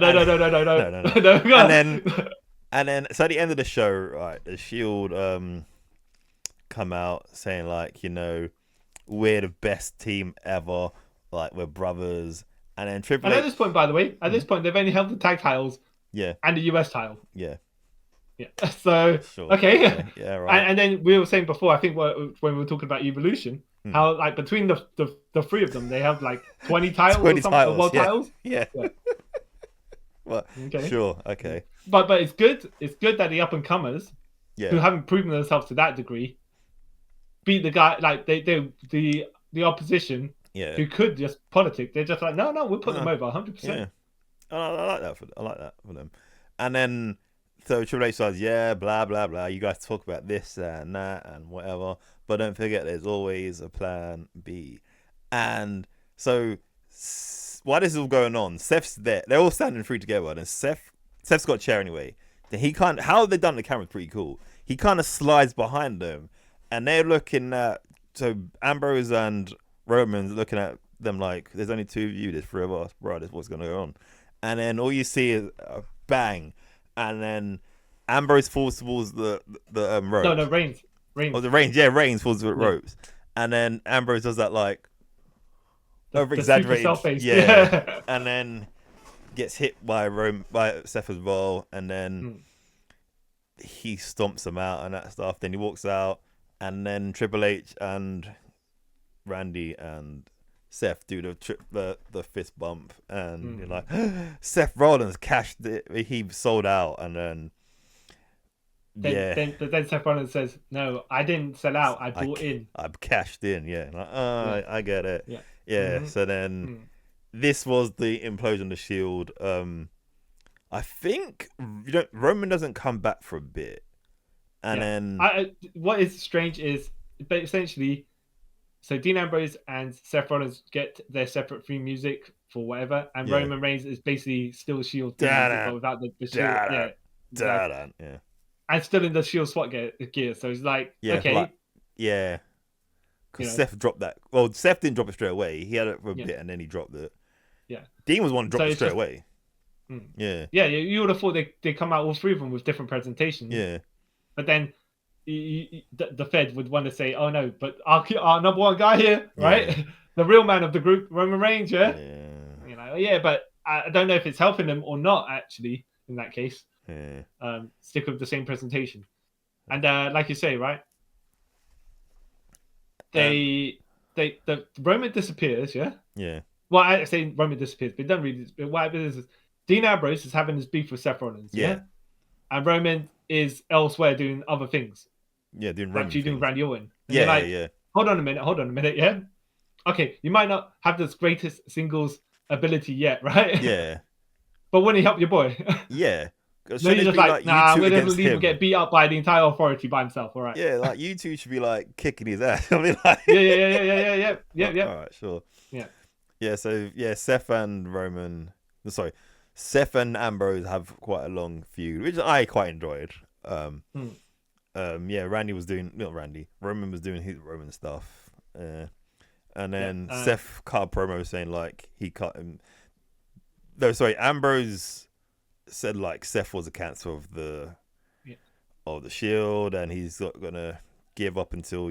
And then so at the end of the show, right, the Shield come out saying like, we're the best team ever, like we're brothers. And then Triple H... And at this point, by the way, they've only held the tag titles and the US title. Yeah. So, sure. Okay. Yeah, right. And then we were saying before, I think when we were talking about Evolution, how like between the 3 of them, they have like 20 titles 20 or something, world titles. Yeah. Well, okay. Sure, okay. But it's good. It's good that the up-and-comers, who haven't proven themselves to that degree, beat the guy, like the opposition, who could just politic. They're just like, no, we'll put them over 100%. Yeah, I like that for them. And then So Triple H says, yeah, blah blah blah. You guys talk about this and that and whatever, but don't forget, there's always a plan B. And so, while this is all going on, Seth's there. They're all standing free together, and Seth's got a chair anyway. Then he can't. How they done the camera's pretty cool. He kind of slides behind them, and they're looking at. So Ambrose and Roman's looking at them like, "There's only two of you. There's three of us, bro. This what's gonna go on." And then all you see is a bang, and then Ambrose falls towards the rope. No, Reigns. Oh, the Reigns. Yeah, Reigns falls towards the ropes, and then Ambrose does that like over exaggerated. Yeah, and then gets hit by Seth as well, and then he stomps him out and that stuff. Then he walks out, and then Triple H and Randy and Seth do the fist bump, and you're like, Seth Rollins cashed it. He sold out, and then then Seth Rollins says, "No, I didn't sell out. I bought in. I cashed in." Yeah, like, I get it. Yeah. Mm-hmm. So then this was the implosion of the Shield. I think Roman doesn't come back for a bit, and then what is strange is, but essentially, so Dean Ambrose and Seth Rollins get their separate theme music for whatever, and Roman Reigns is basically still Shield theme music, but without the Shield. Yeah. And still in the Shield SWAT gear. So it's like, okay. Like, yeah. Because Seth dropped that. Well, Seth didn't drop it straight away. He had it for a bit, and then he dropped it. Yeah. Dean was one to drop it straight away. Yeah. Yeah, you would have thought they come out, all three of them, with different presentations. Yeah. But then the Fed would want to say, oh no, but our number one guy here, right? The real man of the group, Roman Reigns, yeah? But I don't know if it's helping them or not, actually, in that case. Yeah. Stick with the same presentation. And like you say, right? The Roman disappears, yeah? Yeah. Well, I say Roman disappears, but it doesn't really. What happens is Dean Ambrose is having this beef with Seth Rollins, yeah? And Roman is elsewhere doing other things. Yeah, doing Randy Orton. Yeah. Hold on a minute, yeah? Okay, you might not have this greatest singles ability yet, right? Yeah. But when he help your boy? Yeah. So you're just like, nah, we're going to leave him get beat up by the entire authority by himself, all right? Yeah, like you two should be like kicking his ass. I mean, like... Yeah. All right, sure. Yeah. So Seth and Ambrose have quite a long feud, which I quite enjoyed. Roman was doing his Roman stuff. And then Seth cut a promo saying like he cut him. No, sorry, Ambrose said like Seth was a cancer of the Shield, and he's not gonna give up until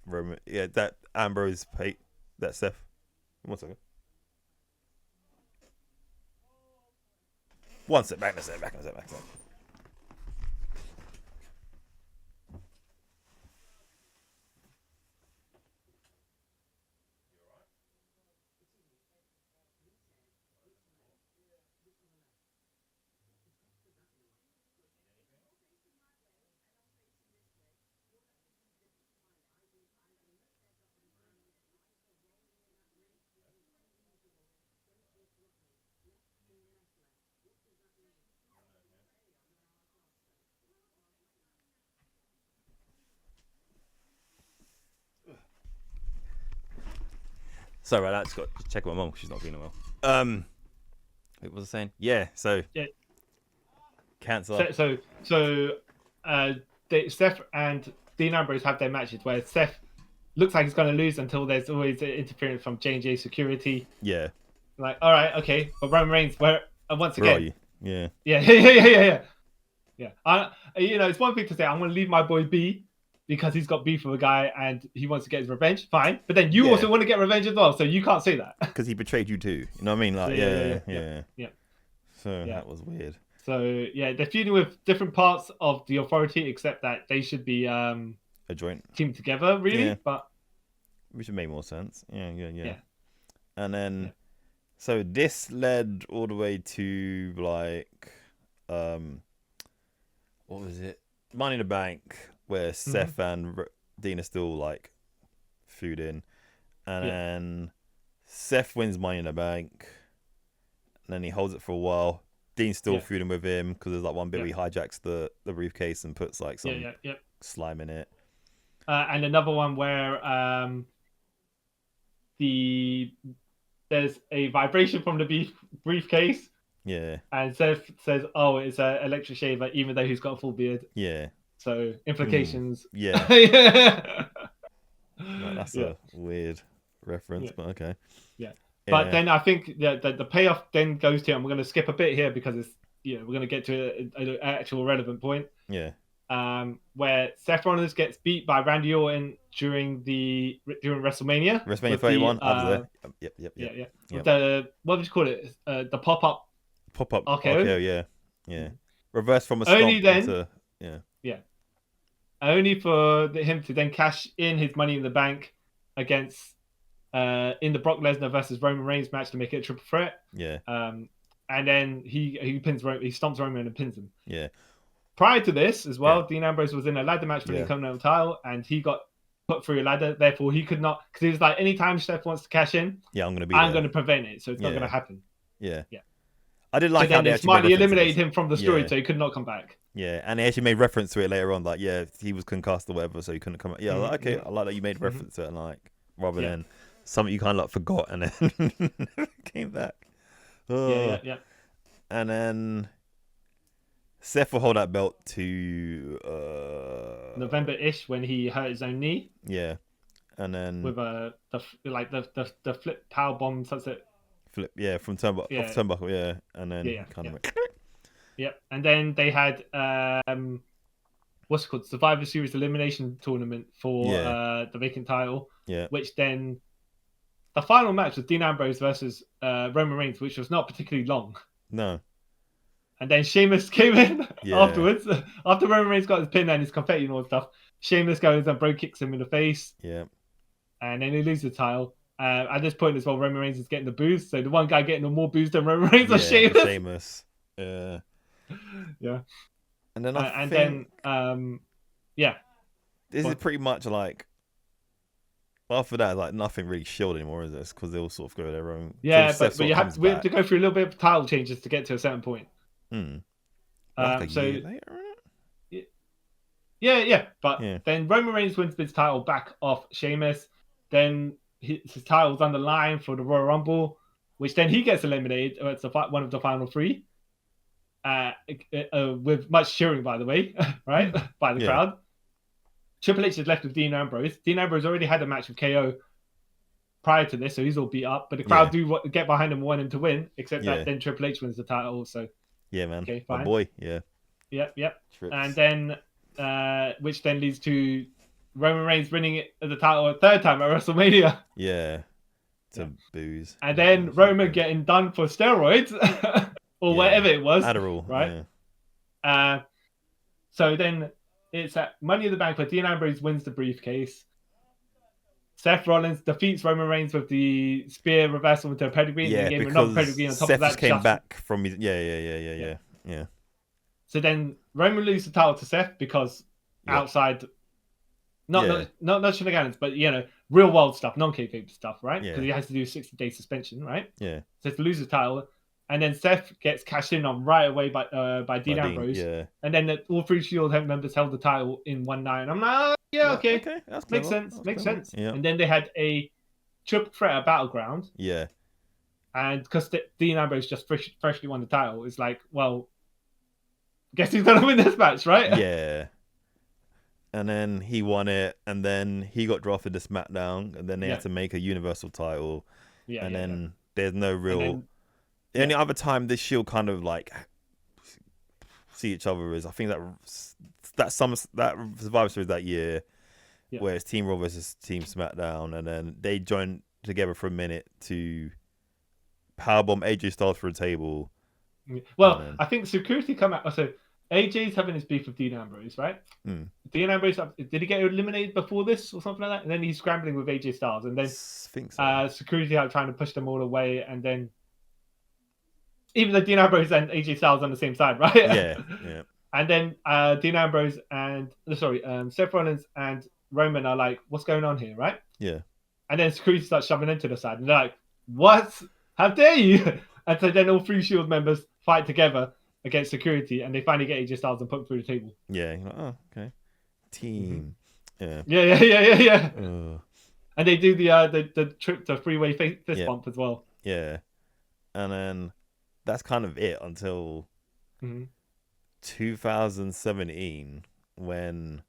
Roman. Yeah, that Ambrose paid that Seth. 1 second. Back in a sec. Sorry, I just got to check my mum because she's not feeling well. What was I saying? Yeah, so cancer. Seth and Dean Ambrose have their matches where Seth looks like he's going to lose until there's always interference from J&J security. Yeah. Like, all right, okay, but Roman Reigns, once again. Where are you? Yeah. Yeah. It's one thing to say I'm going to leave my boy be because he's got beef with a guy and he wants to get his revenge. Fine, but then you also want to get revenge as well, so you can't say that because he betrayed you too. You know what I mean? Like, yeah. So that was weird. So they're feuding with different parts of the authority, except that they should be a joint team together, really. But which would make more sense. Yeah. And then, so this led all the way to like, what was it? Money in the Bank, where Seth and Dean are still like feuding, and then Seth wins Money in the Bank, and then he holds it for a while. Dean's still feuding with him because there's like one bit where he hijacks the briefcase and puts like some slime in it. And another one where there's a vibration from the briefcase. Yeah. And Seth says, "Oh, it's an electric shaver," even though he's got a full beard. Yeah. So implications. Yeah. Yeah. No, that's a weird reference, but okay. Yeah. But then I think the payoff then goes to, and we're going to skip a bit here because it's we're going to get to an actual relevant point. Yeah. Where Seth Rollins gets beat by Randy Orton during WrestleMania. WrestleMania 31. Yep. With the, what would you call it? The pop-up RKO. Yeah. Reverse from a stomp only then. into, Only for him to then cash in his Money in the Bank against in the Brock Lesnar versus Roman Reigns match to make it a triple threat. Yeah. And then he pins Roman, he stomps Roman and pins him. Yeah. Prior to this as well, Dean Ambrose was in a ladder match for the Intercontinental title, and he got put through a ladder. Therefore, he could not, because he was like, anytime Seth wants to cash in, I'm going to prevent it, so it's not going to happen. Yeah. I did like how they actually smartly eliminated him from the story, so he could not come back. Yeah, and they actually made reference to it later on, like, he was concussed or whatever, so he couldn't come. Yeah, like, okay, I like that you made reference to it, and like, rather than something you kind of like forgot and then came back. Yeah. And then Seth will hold that belt to November-ish when he hurt his own knee. Yeah, and then with the flip power bomb sunset. Flip, from off turnbuckle, and then kind of. Yep, and then they had what's it called, Survivor Series elimination tournament for the vacant title. Yeah, which then the final match was Dean Ambrose versus Roman Reigns, which was not particularly long. No. And then Sheamus came in afterwards. After Roman Reigns got his pin and his confetti and all that stuff, Sheamus goes and bro kicks him in the face. Yeah. And then he loses the title. At this point as well, Roman Reigns is getting the booze. So the one guy getting more booze than Roman Reigns was Sheamus. Yeah. And then this is pretty much like, after that, like, nothing really shielded anymore, is it? Because they all sort of go their own. Yeah, but we have to go through a little bit of title changes to get to a certain point. Like a year later, but then Roman Reigns wins his title back off Sheamus. Then his title's on the line for the Royal Rumble, which then he gets eliminated. It's one of the final three, with much cheering, by the way, right, by the crowd. Triple H is left with Dean Ambrose. Dean Ambrose already had a match with KO prior to this, so he's all beat up. But the crowd do get behind him and want him to win, except that then Triple H wins the title. So yeah, man, okay, fine. My boy, Yep. And then, which then leads to Roman Reigns winning the title a third time at WrestleMania. Yeah, to booze. And then Roman getting done for steroids or whatever it was. Adderall, right? So then it's at Money in the Bank where Dean Ambrose wins the briefcase. Seth Rollins defeats Roman Reigns with the spear reversal into a pedigree. Yeah, and gave him because another pedigree on top Seth of that. Just came back from his. Yeah. So then Roman loses the title to Seth because outside, not shenanigans, but real world stuff, non-kayfabe stuff, right? Because he has to do a 60-day suspension, right? Yeah. So to lose the title, and then Seth gets cashed in on right away by Dean Ambrose. And then all three Shield members held the title in one night. And I'm like, okay. That's makes clever. sense. Makes sense. Yeah. And then they had a triple threat at Battleground. Yeah. And because Dean Ambrose just freshly won the title, it's like, well, guess who's gonna win this match, right? Yeah. And then he won it, and then he got drafted to SmackDown, and then they had to make a Universal title. Yeah. And then there's no real. The only other time this Shield kind of like see each other is, I think that Survivor Series that year, where it's Team Raw versus Team SmackDown, and then they joined together for a minute to powerbomb AJ Styles through a table. Well, I think security come out. So AJ's having his beef with Dean Ambrose, right? Dean Ambrose, did he get eliminated before this or something like that? And then he's scrambling with AJ Styles, and then security out trying to push them all away, and then. Even though Dean Ambrose and AJ Styles on the same side, right? Yeah. And then Dean Ambrose and Seth Rollins and Roman are like, "What's going on here?" Right? Yeah. And then security starts shoving into the side, and they're like, "What? How dare you?" And so then all three Shield members fight together against security, and they finally get AJ Styles and put him through the table. Yeah, you're like, oh, okay. Team. Yeah. Yeah. And they do the trip to freeway fist bump as well. Yeah. And then that's kind of it until 2017, when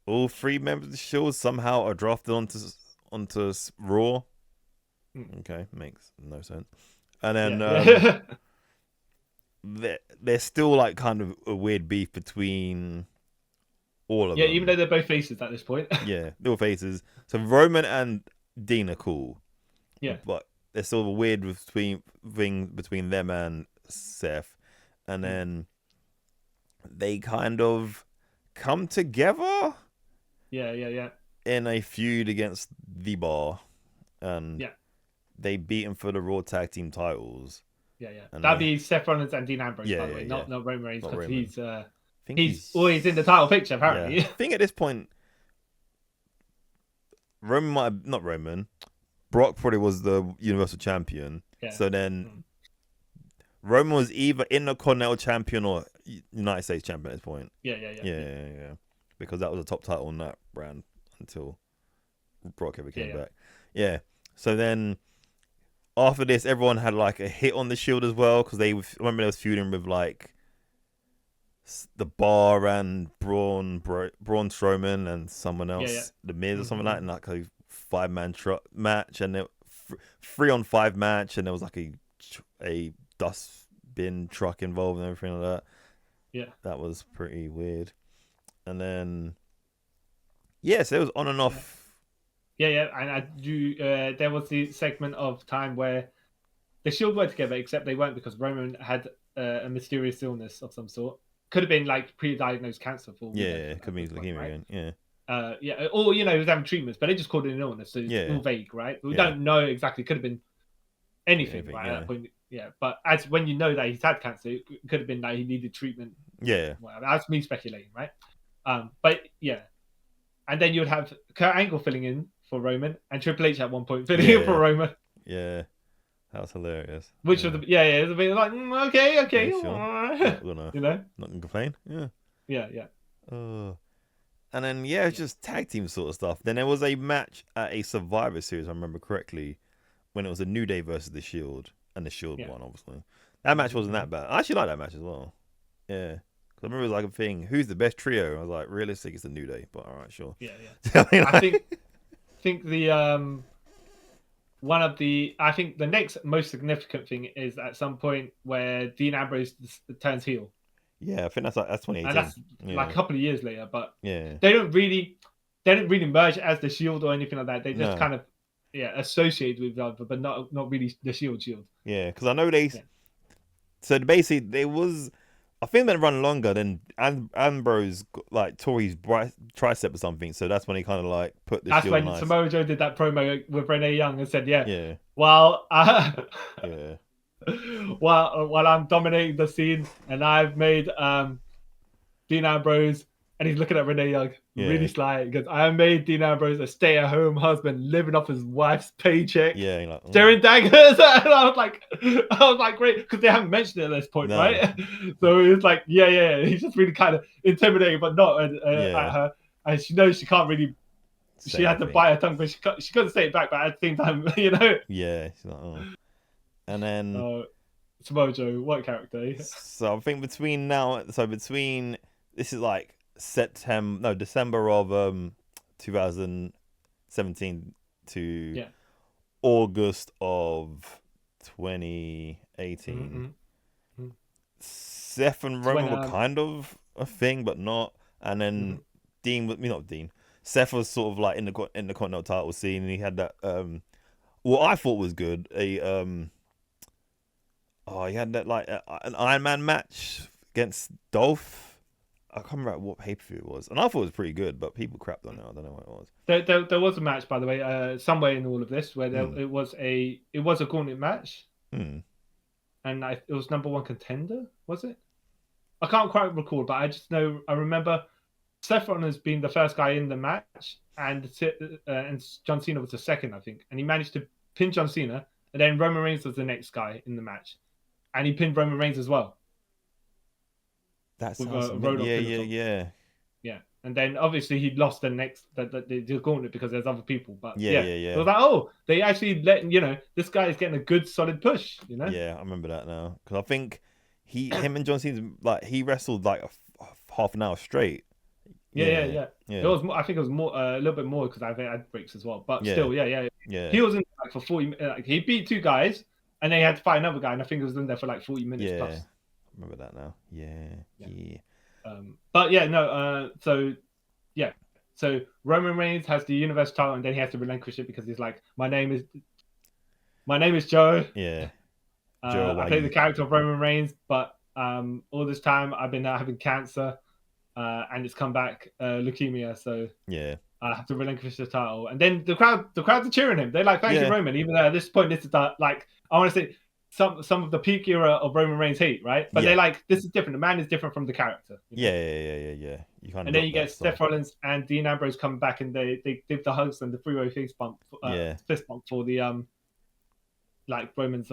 all 3 members of the Shield somehow are drafted onto Raw. Okay, makes no sense. And then there's still like kind of a weird beef between all of them. Yeah, even though they're both faces at this point. Yeah, they're all faces. So Roman and Dean are cool. Yeah. But there's still a weird thing between them and Seth. And then they kind of come together. Yeah. In a feud against The Bar. And they beat him for the Raw Tag Team titles. Yeah. That'd be Seth Rollins and Dean Ambrose, by the way, not Roman Reigns, because he's always in the title picture, apparently. Yeah. I think at this point, Brock probably was the Universal Champion. Yeah. So then Roman was either Intercontinental Champion or United States Champion at this point. Yeah. Because that was a top title on that brand until Brock ever came back. Yeah. So then after this, everyone had like a hit on the Shield as well, because remember they was feuding with like The Bar and Braun Strowman and someone else, The Miz or something like that, and like a 5-man match, and 3-on-5 match, and there was like a dustbin truck involved and everything like that. Yeah, that was pretty weird. And then so it was on and off. Yeah, and I do. There was the segment of time where the Shield were together, except they weren't, because Roman had a mysterious illness of some sort. Could have been like pre-diagnosed cancer for. Could be leukemia again. Or he was having treatments, but they just called it an illness, so it's all vague, right? We don't know exactly. Could have been anything right at that point. Yeah, but as when you know that he's had cancer, it could have been that he needed treatment. Yeah, whatever. That's me speculating, right? But yeah, and then you'd have Kurt Angle filling in for Roman, and Triple H at one point filling in for Roman. Yeah, that was hilarious. Which was it was a bit like okay, sure. Not gonna complain. Yeah. And then it's just tag team sort of stuff. Then there was a match at a Survivor Series, I remember correctly, when it was a New Day versus the Shield, and the Shield won, obviously. That match wasn't that bad. I actually like that match as well. Yeah. I remember it was like a thing. Who's the best trio? I was like, realistic, it's the New Day, but all right, sure. Yeah. I think the I think the next most significant thing is at some point where Dean Ambrose turns heel. Yeah, I think that's 2018. And that's like a couple of years later, but they didn't really merge as the Shield or anything like that. They just kind of associated with each other, but not really the Shield. Yeah, because I know they. Yeah. So basically, there was. I think they run longer than Ambrose like tore his tricep or something. So that's when he kind of like put the. That's Shield when on ice. Samoa Joe did that promo with Renee Young and said, "Yeah, well, yeah." While I'm dominating the scene, and I've made Dean Ambrose, and he's looking at Renee Young really sly, because I made Dean Ambrose a stay-at-home husband living off his wife's paycheck, staring daggers. And I was like, great, because they haven't mentioned it at this point, right? So it's like, he's just really kind of intimidating, but not at her, and she knows she can't really. She had to bite her tongue, but she couldn't say it back. But at the same time, Yeah, she's like, oh. And then Samoa Joe, what character? So I think between this is like December of 2017 to August of 2018. Seth and Roman were kind of a thing, but not. And then Seth was sort of like in the Continental title scene, and he had that what I thought was good. He had that like an Iron Man match against Dolph. I can't remember what pay-per-view it was, and I thought it was pretty good, but people crapped on it. I don't know what it was. There was a match, by the way, somewhere in all of this where it was a gauntlet match, and it was number one contender. Was it? I can't quite recall, but I just know I remember Seth Rollins being the first guy in the match, and John Cena was the second, I think, and he managed to pin John Cena, and then Roman Reigns was the next guy in the match. and he pinned Roman Reigns as well. That with sounds a roll-up yeah, pin yeah, or something. yeah. Yeah, and then obviously he lost the gauntlet because there's other people. But Yeah, yeah, yeah. It was like, oh, they actually let this guy is getting a good solid push. Yeah, I remember that now because I think him and John Cena like he wrestled like half an hour straight. Yeah. It was. I think it was more a little bit more because I had breaks as well. But still, yeah. He was in like for 40. He beat two guys, and they had to fight another guy, and I think he was in there for like 40 minutes plus. I remember that now. Yeah. But yeah, no. So Roman Reigns has the Universal title, and then he has to relinquish it because he's like, my name is Joe. Yeah. Joe, I play the character of Roman Reigns, but all this time I've been having cancer, and it's come back, leukemia. So yeah, I have to relinquish the title. And then the crowds are cheering him. They're like, thank you, Roman. Even though at this point, this is like, I want to say some of the peak era of Roman Reigns hate, right? But they're like, this is different. The man is different from the character. Yeah. And then you get Seth Rollins and Dean Ambrose come back, and they give the hugs and the three-way fist bump for the like Roman's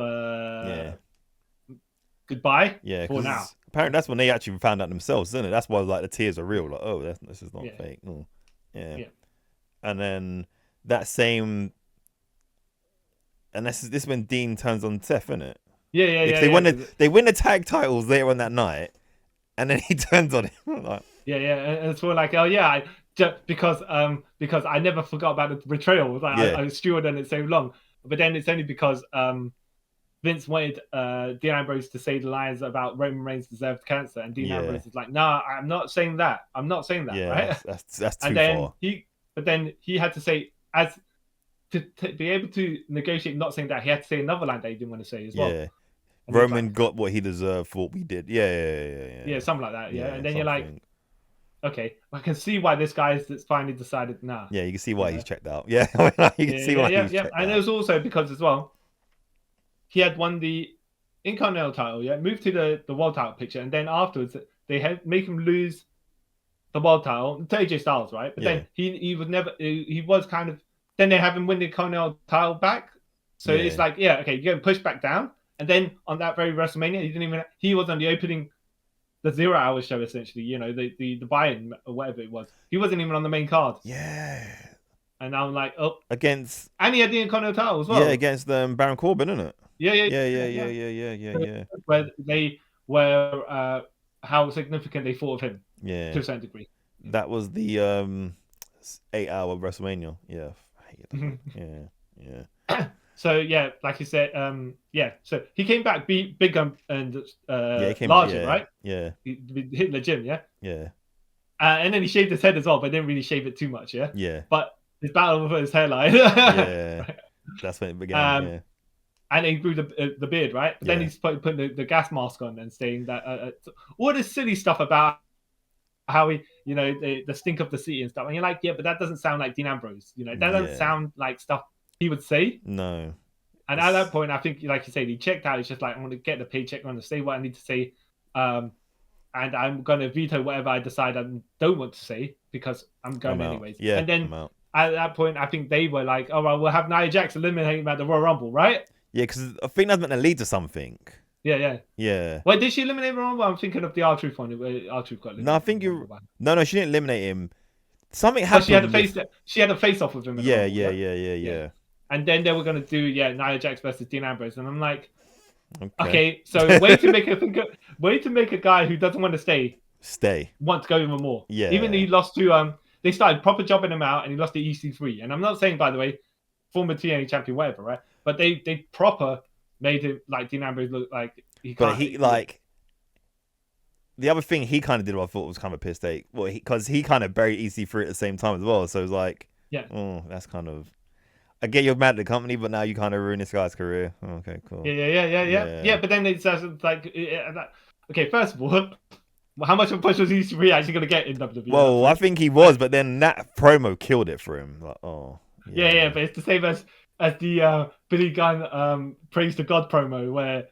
goodbye. Yeah, for now. Apparently that's when they actually found out themselves, isn't it? That's why like the tears are real. Like, oh, this is not fake. Oh. Yeah. And then that same, and this when Dean turns on Seth, isn't it? Yeah. They win the tag titles later on that night, and then he turns on him. Like, and it's more like, oh yeah, because I never forgot about the betrayal. Like, I stewed on it so long, but then it's only because Vince wanted Dean Ambrose to say the lines about Roman Reigns deserved cancer, and Dean Ambrose is like, "No, I'm not saying that. I'm not saying that." Yeah, right? That's too far. But then he had to say, as to be able to negotiate not saying that, he had to say another line that he didn't want to say as well. Yeah, Roman got what he deserved for what we did. Yeah, something like that. Yeah, and then you're like, okay, I can see why this guy's finally decided now. Yeah, you can see why he's checked out. Yeah, you can see why he's checked out. And it was also because as well, he had won the Intercontinental title, moved to the world title picture, and then afterwards they had make him lose the world title to AJ Styles, right? But then he was kind of, then they have him win the Intercontinental title back. So it's like, you're getting pushed back down. And then on that very WrestleMania, he was on the opening, the 0 hour show essentially, the buy-in or whatever it was. He wasn't even on the main card. Yeah. And I'm like, and he had the Intercontinental title as well. Yeah, against Baron Corbin, isn't it? Yeah. Where they were how significant they thought of him. Yeah. To a certain degree. That was the 8 hour WrestleMania. Yeah. I hate that. Yeah. So like you said, So he came back, beat Big Gun and Larger, right? Yeah. He hit the gym, yeah. Yeah. And then he shaved his head as well, but didn't really shave it too much, yeah. Yeah. But his battle with his hairline. Yeah. That's when it began. And he grew the beard, right? But then he's putting the gas mask on and saying that all this silly stuff about how he, the stink of the city and stuff. And you're like, but that doesn't sound like Dean Ambrose. That doesn't sound like stuff he would say. No. And at that point, I think, like you said, he checked out. He's just like, I'm going to get the paycheck. I'm going to say what I need to say. And I'm going to veto whatever I decide I don't want to say because I'm going anyways. Yeah, and then at that point, I think they were like, oh, well, we'll have Nia Jax eliminate him at the Royal Rumble, right? Yeah, because I think that's meant to lead to something. Yeah. Wait, did she eliminate Royal Rumble? I'm thinking of the R-Truth one. R-Truth got eliminated. No, I think No, she didn't eliminate him. Something happened. She had a face off with him. Yeah. And then they were going to do Nia Jax versus Dean Ambrose, and I'm like, okay, so way to make a guy who doesn't want to stay want to go even more. Yeah, even he lost to they started proper jobbing him out, and he lost to EC3. And I'm not saying, by the way, former TNA champion, whatever, right? But they proper made him like Dean Ambrose look like he can't. But he like. The other thing he kind of did, what I thought was kind of a piss take. Well, because he kind of buried EC3 at the same time as well. So it was like, that's kind of. I get you're mad at the company, but now you kind of ruin this guy's career. Oh, okay, cool. Yeah. But then it's like, okay, first of all, how much of a push was EC3 actually going to get in WWE? Well, I think he was, but then that promo killed it for him. Like, yeah, but it's the same as the Billy Gunn Praise to God promo where.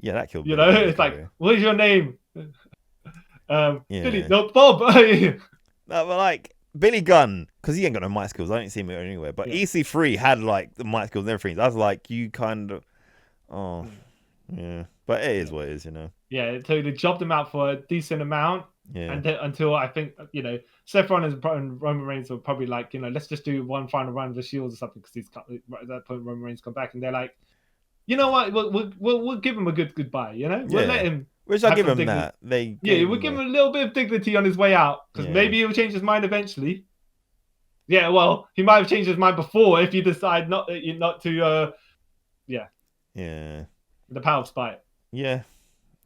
Yeah, that killed. It's like, what is your name? Billy, no, Bob. No, but like. Billy Gunn, because he ain't got no mic skills. I don't see him anywhere. But EC3 had like the mic skills and everything. I was like, you kind of, Yeah, but it is what it is, you know. Yeah, so they jobbed him out for a decent amount, Yeah, and until I think Seth Rollins and Roman Reigns were probably like, let's just do one final round of the Shields or something because at that point Roman Reigns come back and they're like, you know what, we'll give him a good goodbye, we'll let him which I have give some him dignity. that they We'll give him a little bit of dignity on his way out because maybe he'll change his mind eventually. Yeah, well, he might have changed his mind before if you decide not to. Yeah. The power of spite. Yeah.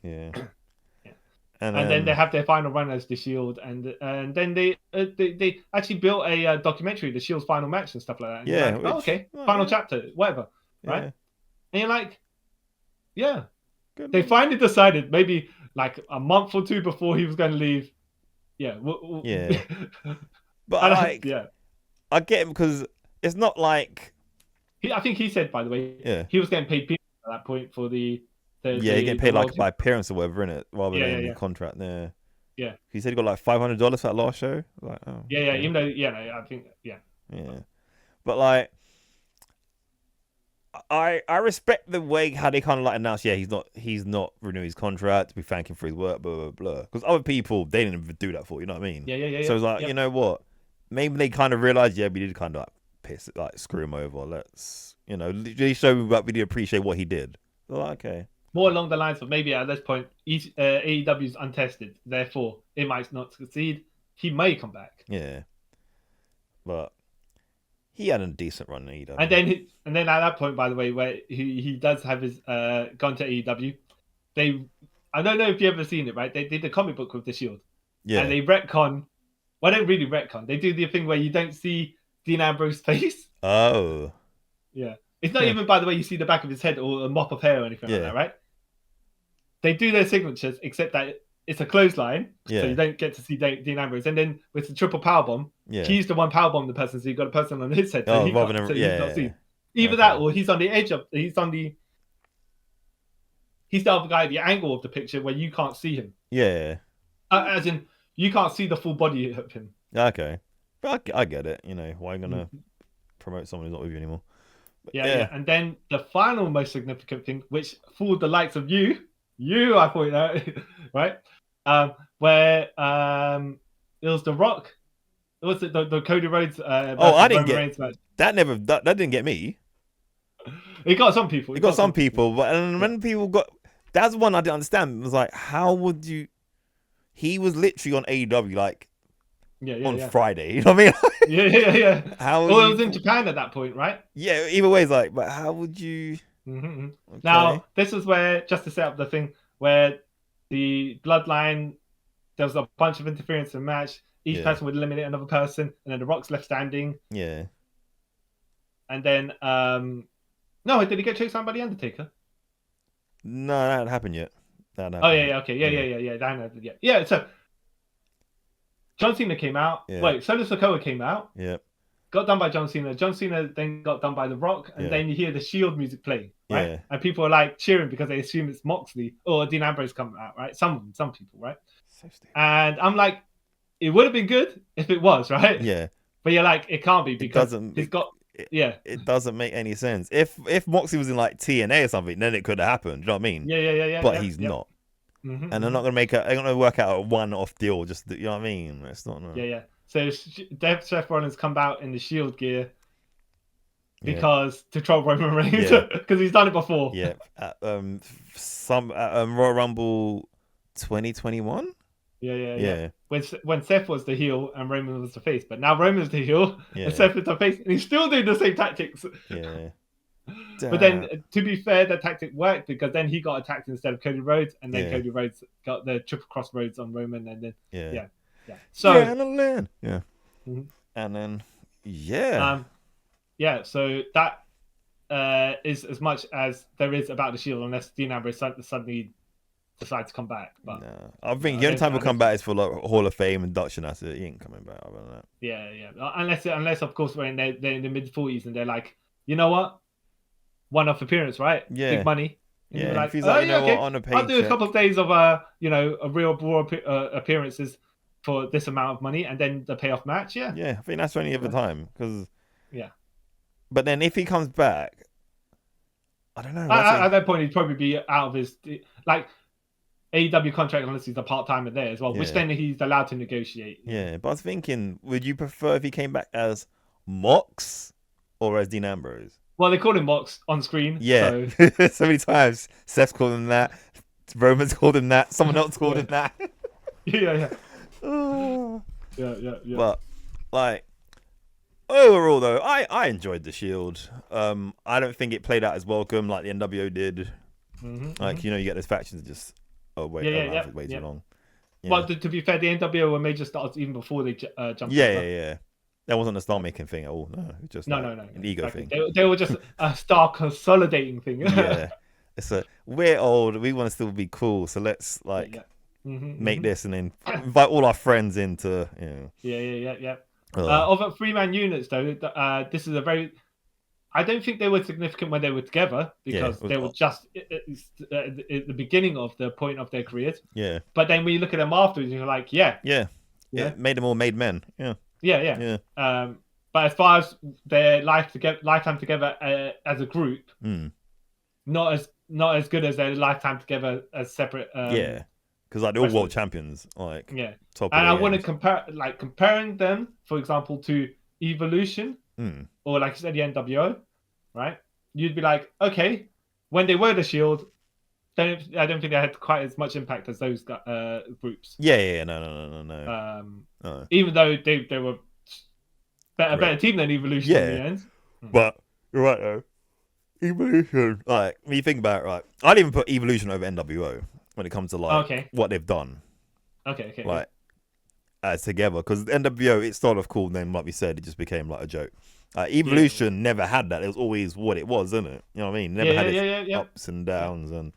And then they have their final run as the Shield, and then they actually built a documentary, the Shield's final match and stuff like that. And yeah. you're like, final chapter, whatever, right? And you're like, yeah. Good they finally decided, maybe like a month or two before he was going to leave. Yeah. But I get him because it's not like I think he said, by the way, he was getting paid at that point for the you're getting paid like by appearance or whatever, innit? Rather than the contract there. Yeah. He said he got like $500 for that last show. Like, even though, I think, Yeah. But like, I respect the way how they kind of like announced, he's not renewing his contract. We thank him for his work, blah, blah, blah. Because other people, they didn't even do that for, you know what I mean? Yeah. So it's like, you know what? Maybe they kind of realized, we did kind of screw him over. Let's, really show that we did appreciate what he did. So like, okay. More along the lines of maybe at this point, AEW is untested, therefore it might not succeed. He may come back. Yeah, but he had a decent run in AEW. And then at that point, by the way, where he does have his gone to AEW, I don't know if you've ever seen it, right? They did the comic book with the Shield, and they retcon. Well, they don't really retcon. They do the thing where you don't see Dean Ambrose's face. Oh, yeah. It's not even, by the way, you see the back of his head or a mop of hair or anything like that, right? They do their signatures, except that it's a clothesline, so you don't get to see Dean Ambrose. And then with the triple powerbomb, he's the one powerbomb the person, so you've got a person on his head, so he's not seen. Either that, or he's on the edge of, he's the other guy at the angle of the picture where you can't see him. Yeah. As in, you can't see the full body of him. Okay. But I get it. Why are you going to promote someone who's not with you anymore? Yeah. And then the final most significant thing, which fooled the likes of you, I point out, right? Where it was The Rock. It was the Cody Rhodes. I didn't get that. That didn't get me. It got some people. It got some people, but when people got, that's one I didn't understand. It was like, how would you? He was literally on AEW like on Friday. You know what I mean? yeah. How? Well, it was in Japan at that point, right? Yeah. Either way, it's like, but how would you? Okay. Now, this is where, just to set up the thing, where the bloodline, there was a bunch of interference in the match. Each person would eliminate another person, and then The Rock's left standing. Yeah. And then, no, did he get chased down by The Undertaker? No, that hadn't happened yet. Okay. Yeah, so John Cena came out. Yeah. Wait, Solo Sikoa came out. Yeah. Got done by John Cena. John Cena then got done by The Rock, and then you hear the Shield music play, right? Yeah. And people are like cheering because they assume it's Moxley or Dean Ambrose coming out, right? Some people, right? So stupid. And I'm like, it would have been good if it was, right? Yeah. But you're like, it can't be because he's got. It doesn't make any sense. If Moxley was in like TNA or something, then it could have happened. You know what I mean? Yeah. But he's not. And they're not gonna they're gonna work out a one-off deal. Just you know what I mean? It's not. No. Yeah. So Seth Rollins come out in the Shield gear because to troll Roman Reigns because he's done it before. Yeah. Royal Rumble 2021. Yeah. When Seth was the heel and Roman was the face, but now Roman's the heel and Seth is the face, and he's still doing the same tactics. Yeah. But then, to be fair, the tactic worked because then he got attacked instead of Cody Rhodes, and then Cody Rhodes got the triple cross Rhodes on Roman, and then yeah. So and then so that is as much as there is about the Shield, unless Dean Ambrose suddenly decide to come back. But no. I think the only time he'll come back is for like Hall of Fame induction. That's it. He ain't coming back other than that. Yeah. Unless of course when they're in the mid-40s and they're like, you know what, one-off appearance, right? Yeah, big money. And yeah. like, if he's like, what, on a paycheck, I'll do a couple of days of a real Raw appearances for this amount of money, and then the payoff match. Yeah. I think that's the only other time because. Yeah. But then if he comes back, I don't know. At that point, he'd probably be out of his like AEW contract unless he's a part-timer there as well, which then he's allowed to negotiate. Yeah, but I was thinking, would you prefer if he came back as Mox or as Dean Ambrose? Well, they call him Mox on screen. Yeah, So, so many times. Seth's called him that. Roman's called him that. Someone else called him that. yeah. Yeah. But like overall, though, I enjoyed the Shield. I don't think it played out as welcome like the NWO did. Like you get those factions that just way too long. Yeah. Well, to be fair, the NWO were major stars even before they jumped. Yeah. That wasn't a star making thing at all. No, it was just no, an ego thing. They were just a star consolidating thing. Yeah, we're old. We want to still be cool, so let's make this and then invite all our friends into. Yeah. Of the 3-man units, though, this is a very. I don't think they were significant when they were together because they were just at the beginning of the point of their careers. Yeah. But then when you look at them afterwards, you're like, yeah. It made them all made men. Yeah. But as far as their lifetime together as a group, not as good as their lifetime together as separate. Because they're all world champions. Top. And I want to comparing them, for example, to Evolution. Or like you said, the NWO, right? You'd be like, okay, when they were the Shield, I don't think they had quite as much impact as those groups. No. Even though they were a better team than Evolution in the end. But you're right though. Evolution, when you think about it, right? I'd even put Evolution over NWO when it comes to what they've done. Okay. As together, because NWO it started off cool, and then like we said, it just became like a joke. Evolution never had that. It was always what it was, isn't it? You know what I mean? Never had its ups and downs, and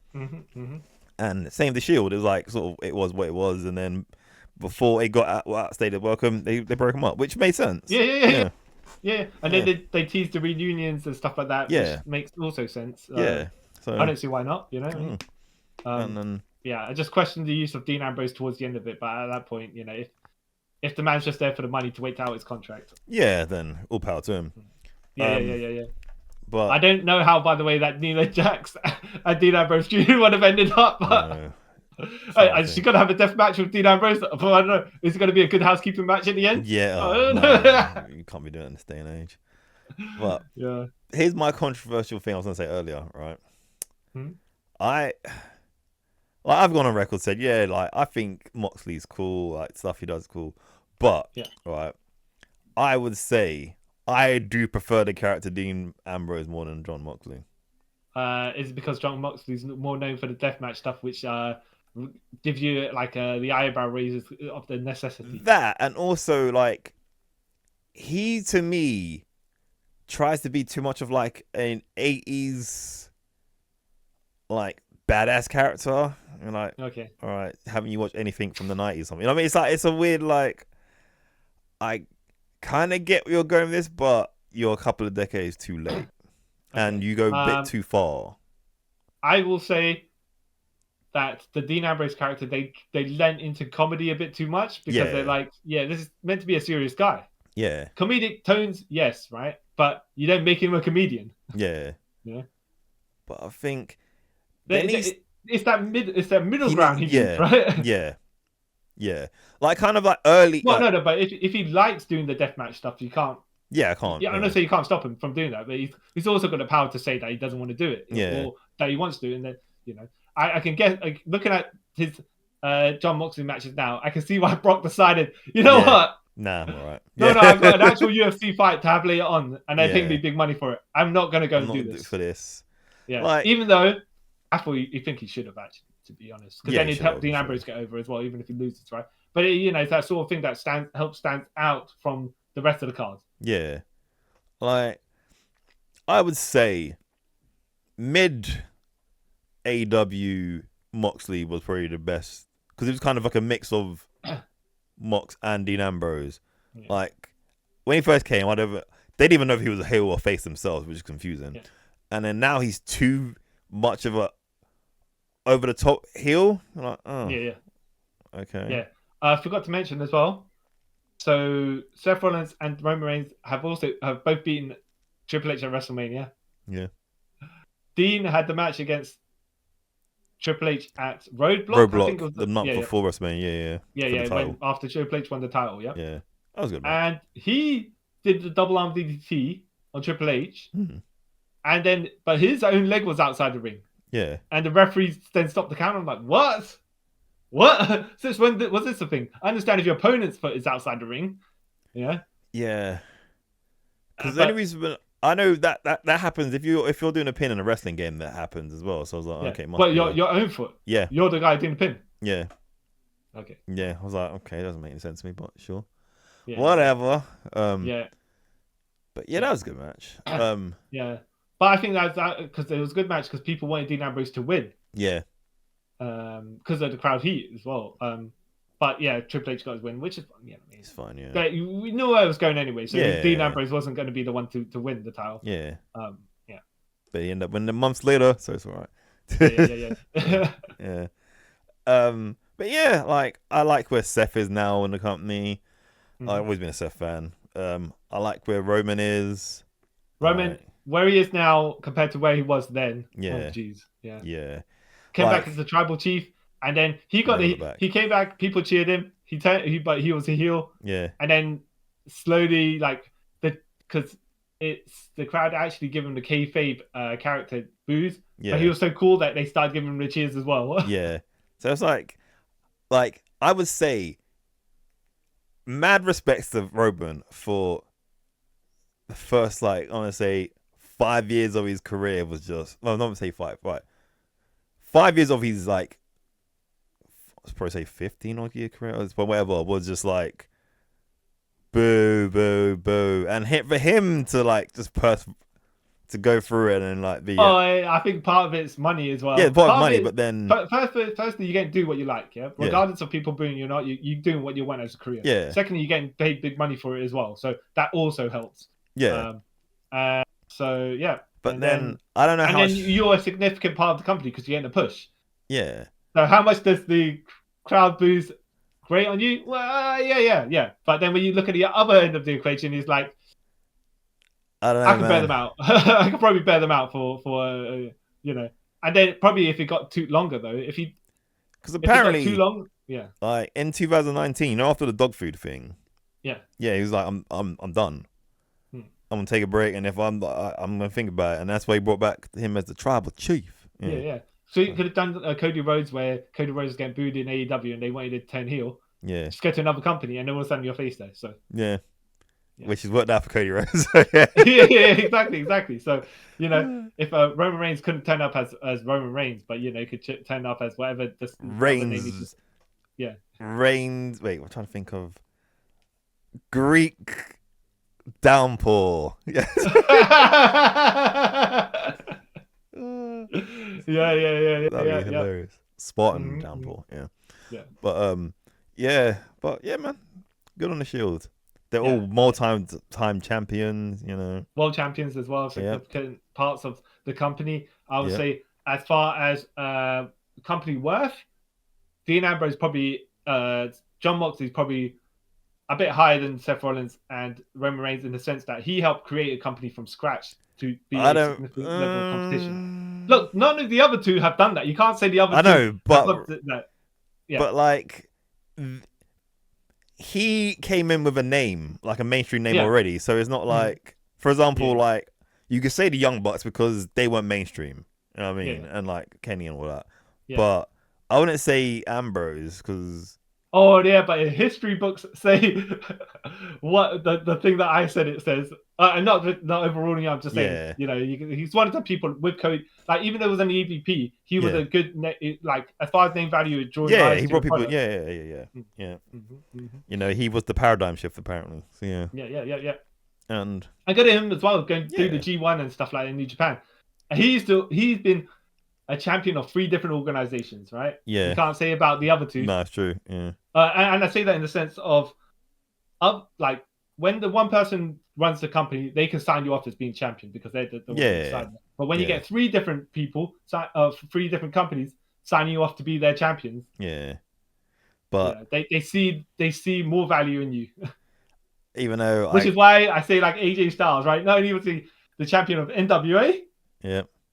same with the Shield. It was like sort of it was what it was, and then before it got outstated welcome, they broke them up, which made sense. Yeah. And then they teased the reunions and stuff like that, which makes also sense. So I don't see why not. And then I just questioned the use of Dean Ambrose towards the end of it, but at that point, if the man's just there for the money to wait out his contract, then all power to him. Yeah. But I don't know how, by the way, that Nia Jax and Dean Ambrose Jr. would have ended up. She's gonna have a death match with Dean Ambrose. But I don't know. Is it gonna be a good housekeeping match at the end? No, you can't be doing it in this day and age. But here's my controversial thing I was gonna say earlier, right? I've gone on record said, I think Moxley's cool, stuff he does is cool. But, I would say I do prefer the character Dean Ambrose more than Jon Moxley. Is it because Jon Moxley's more known for the deathmatch stuff, which gives you the eyebrow raises of the necessity? That, and also, he, to me, tries to be too much of, an 80s, badass character. And okay, all right, haven't you watched anything from the 90s or something? I mean, it's a weird, I kind of get where you're going with this, but you're a couple of decades too late. And you go a bit too far. I will say that the Dean Ambrose character, they lent into comedy a bit too much because they're this is meant to be a serious guy. Yeah. Comedic tones, yes, right? But you don't make him a comedian. Yeah. But I think it's that middle ground he needs, right? Yeah. Kind of early. Well, no, but if he likes doing the deathmatch stuff, you can't. Yeah, I can't. Yeah, I'm not saying you can't stop him from doing that, but he's also got the power to say that he doesn't want to do it, or that he wants to, and then I can get looking at his Jon Moxley matches now, I can see why Brock decided, what? Nah, I'm alright. No, I've got an actual UFC fight to have later on, and they're paying me big money for it. I'm not going to go and do this for this. Yeah, even though I thought you think he should have actually, to be honest, because then he'd help Dean Ambrose get over as well, even if he loses, right? But it's that sort of thing that helps stand out from the rest of the card. Yeah, I would say mid AW Moxley was probably the best because it was kind of like a mix of Mox and Dean Ambrose. Yeah. When he first came, they didn't even know if he was a heel or face themselves, which is confusing. Yeah. And then now he's too much of a over the top heel. Yeah. Okay. Yeah. I forgot to mention as well. So Seth Rollins and Roman Reigns have both beaten Triple H at WrestleMania. Yeah. Dean had the match against Triple H at Roadblock. I think it was the month before WrestleMania. Yeah. When after Triple H won the title, yeah. Yeah, that was good. Man. And he did the double arm DDT on Triple H, and then but his own leg was outside the ring. Yeah. And the referees then stopped the count. I'm like, what? What? Since when was this a thing? I understand if your opponent's foot is outside the ring. Yeah. Yeah. Because the only reason I know that happens if you're doing a pin in a wrestling game, that happens as well. So I was like, okay, but your own foot. Yeah. You're the guy doing the pin. Yeah. Okay. Yeah. I was like, okay, it doesn't make any sense to me, but sure. Yeah. Whatever. Yeah. But yeah, that was a good match. Yeah. But I think that because it was a good match because people wanted Dean Ambrose to win. Yeah. Because of the crowd heat as well. But yeah, Triple H got his win, which is it's fine. Yeah. But we knew where it was going anyway, so Dean Ambrose wasn't going to be the one to win the title. Yeah. Yeah. But he ended up winning months later, so it's all right. Yeah. Yeah. But yeah, like I like where Seth is now in the company. I've always been a Seth fan. I like where Roman is. Where he is now compared to where he was then. Yeah. Oh, jeez. Yeah. Yeah. Came back as the tribal chief, and then he came back. People cheered him. But he was a heel. Yeah. And then slowly, because it's the crowd actually give him the kayfabe character boos. Yeah. But he was so cool that they started giving him the cheers as well. Yeah. So it's like I would say, mad respects to Roman for the first I want to say 5 years of his career was just not to say 5, right? 5 years of his I'd probably say 15 odd year career, but whatever, was just like boo, boo, boo, and for him to just to go through it and be. I think part of it's money as well. Yeah, part of money, but then firstly, you get to do what you like, yeah. Regardless of people booing you or not, you doing what you want as a career. Yeah. Secondly, you're getting paid big money for it as well, so that also helps. Yeah. So yeah. But then I don't know how. And then you're a significant part of the company because you're getting a push. Yeah. So how much does the crowd great on you? Well, yeah. But then when you look at the other end of the equation, it's like, I don't know. I can bear them out. I could probably bear them out for And then probably if it got too longer though, because apparently too long, yeah. In 2019, after the dog food thing, yeah, he was like, I'm done. I'm gonna take a break, and if I'm gonna think about it, and that's why he brought back him as the tribal chief. Yeah. So you could have done Cody Rhodes, where Cody Rhodes was getting booed in AEW, and they wanted to turn heel. Yeah. Just go to another company, and then all of a sudden you're face there. So. Yeah. Which has worked out for Cody Rhodes. yeah, exactly. So if Roman Reigns couldn't turn up as Roman Reigns, but could turn up as whatever Reigns. Yeah. Reigns. Wait, I'm trying to think of Greek Downpour. Yes. yeah. That'd be hilarious. Spartan Downpour. Yeah. But man, good on the Shield. They're all multi-time champions, World champions as well, significant parts of the company. I would say, as far as company worth, Dean Ambrose probably, Jon Moxley is probably a bit higher than Seth Rollins and Roman Reigns in the sense that he helped create a company from scratch to be a significant level of competition. Look, none of the other two have done that. You can't say the other two. I know, but he came in with a name, like a mainstream name already. So it's not like, for example, you could say the Young Bucks because they weren't mainstream. You know what I mean? And Kenny and all that. Yeah. But I wouldn't say Ambrose because. Oh yeah, but in history books say what the thing that I said. It says, not overruling you. I'm just saying, he's one of the people with Cody. Even though it was an EVP, he was a good as far as name value. Yeah, he brought people. Yeah. Mm-hmm. He was the paradigm shift apparently. So yeah. And I got him as well going through the G1 and stuff like that in New Japan. He's been a champion of 3 different organizations, right? Yeah. You can't say about the other 2. No, it's true. Yeah. And I say that in the sense of when the one person runs the company, they can sign you off as being champion because they're the one who signed them. But when you get 3 different people, 3 different companies signing you off to be their champions, but they see more value in you. Even though, which is why I say AJ Styles, right? Not only was he the champion of NWA,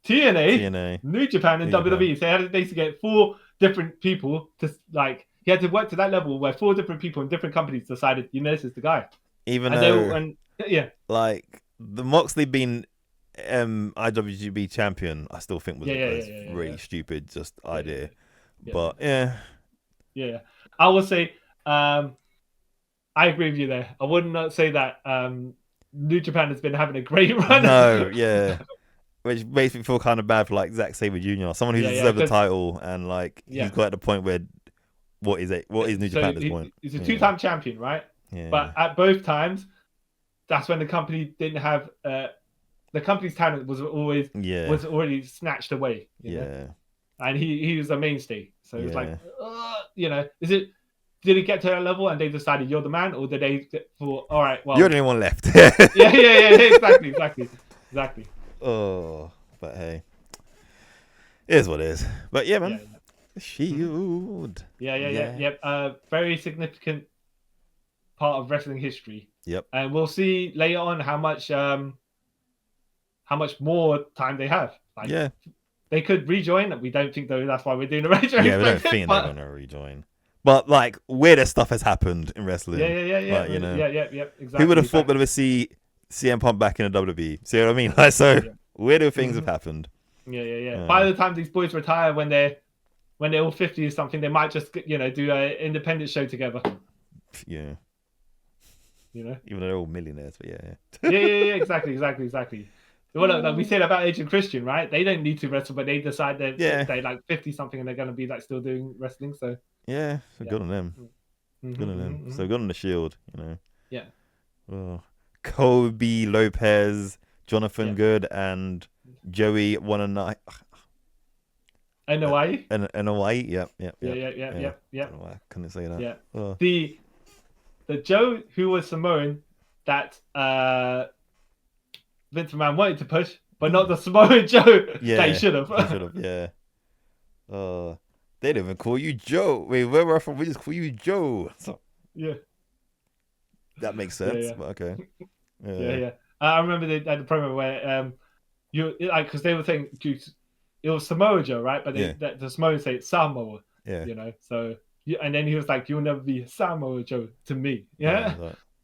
TNA, New Japan, and WWE. So he had to basically get 4 different people to like. He had to work to that level where 4 different people in different companies decided, this is the guy. Even though, like the Moxley being IWGP champion, I still think was a really stupid just idea. But yeah. I would say, I agree with you there. I would not say that New Japan has been having a great run. No, yeah. Which makes me feel kind of bad for like Zack Sabre Jr., someone who's deserved the title, and like he's got at the point where what is New Japan at this point? He's a 2-time champion, right? Yeah. But at both times, that's when the company didn't have the company's talent was already snatched away. You know? And he was a mainstay. So it was like, did he get to that level and they decided you're the man, or did they all right, well, you're the only one left? Exactly. Oh, but hey, it is what it is. But yeah, man, Shield. Yep. Very significant part of wrestling history. Yep. And we'll see later on how much more time they have. Like, they could rejoin. We don't think though. That's why we're doing a retrospective. Yeah, we don't think they're going to rejoin. But like, weirder stuff has happened in wrestling. Yeah. Like, Exactly. Who would have thought we'd ever see CM Punk back in the WWE? See what I mean? Like, so weirder things have happened. Yeah. By the time these boys retire, when they're all 50 or something, they might just do an independent show together. Yeah. Even though they're all millionaires, but yeah. Exactly. Well, like we said about Agent Christian, right? They don't need to wrestle, but they decide that they're like 50 something and they're going to be like still doing wrestling. So good on them. Good on them. So good on the Shield, Yeah. Oh. Kobe Lopez, Jonathan Good, and Joey Wananai. And Hawaii. Yep. Yeah. I couldn't say that. Yeah. Oh. The Joe who was Samoan that Vince McMahon wanted to push, but not the Samoan Joe that he should have. Yeah. They didn't even call you Joe. Wait, where we're from, we just call you Joe. So, that makes sense. But okay. Yeah. I remember they had a promo where because they were saying it was Samoa Joe, right? But the Samoans say it's Samoa. Yeah. So and then he was like, "You'll never be Samoa Joe to me." Yeah.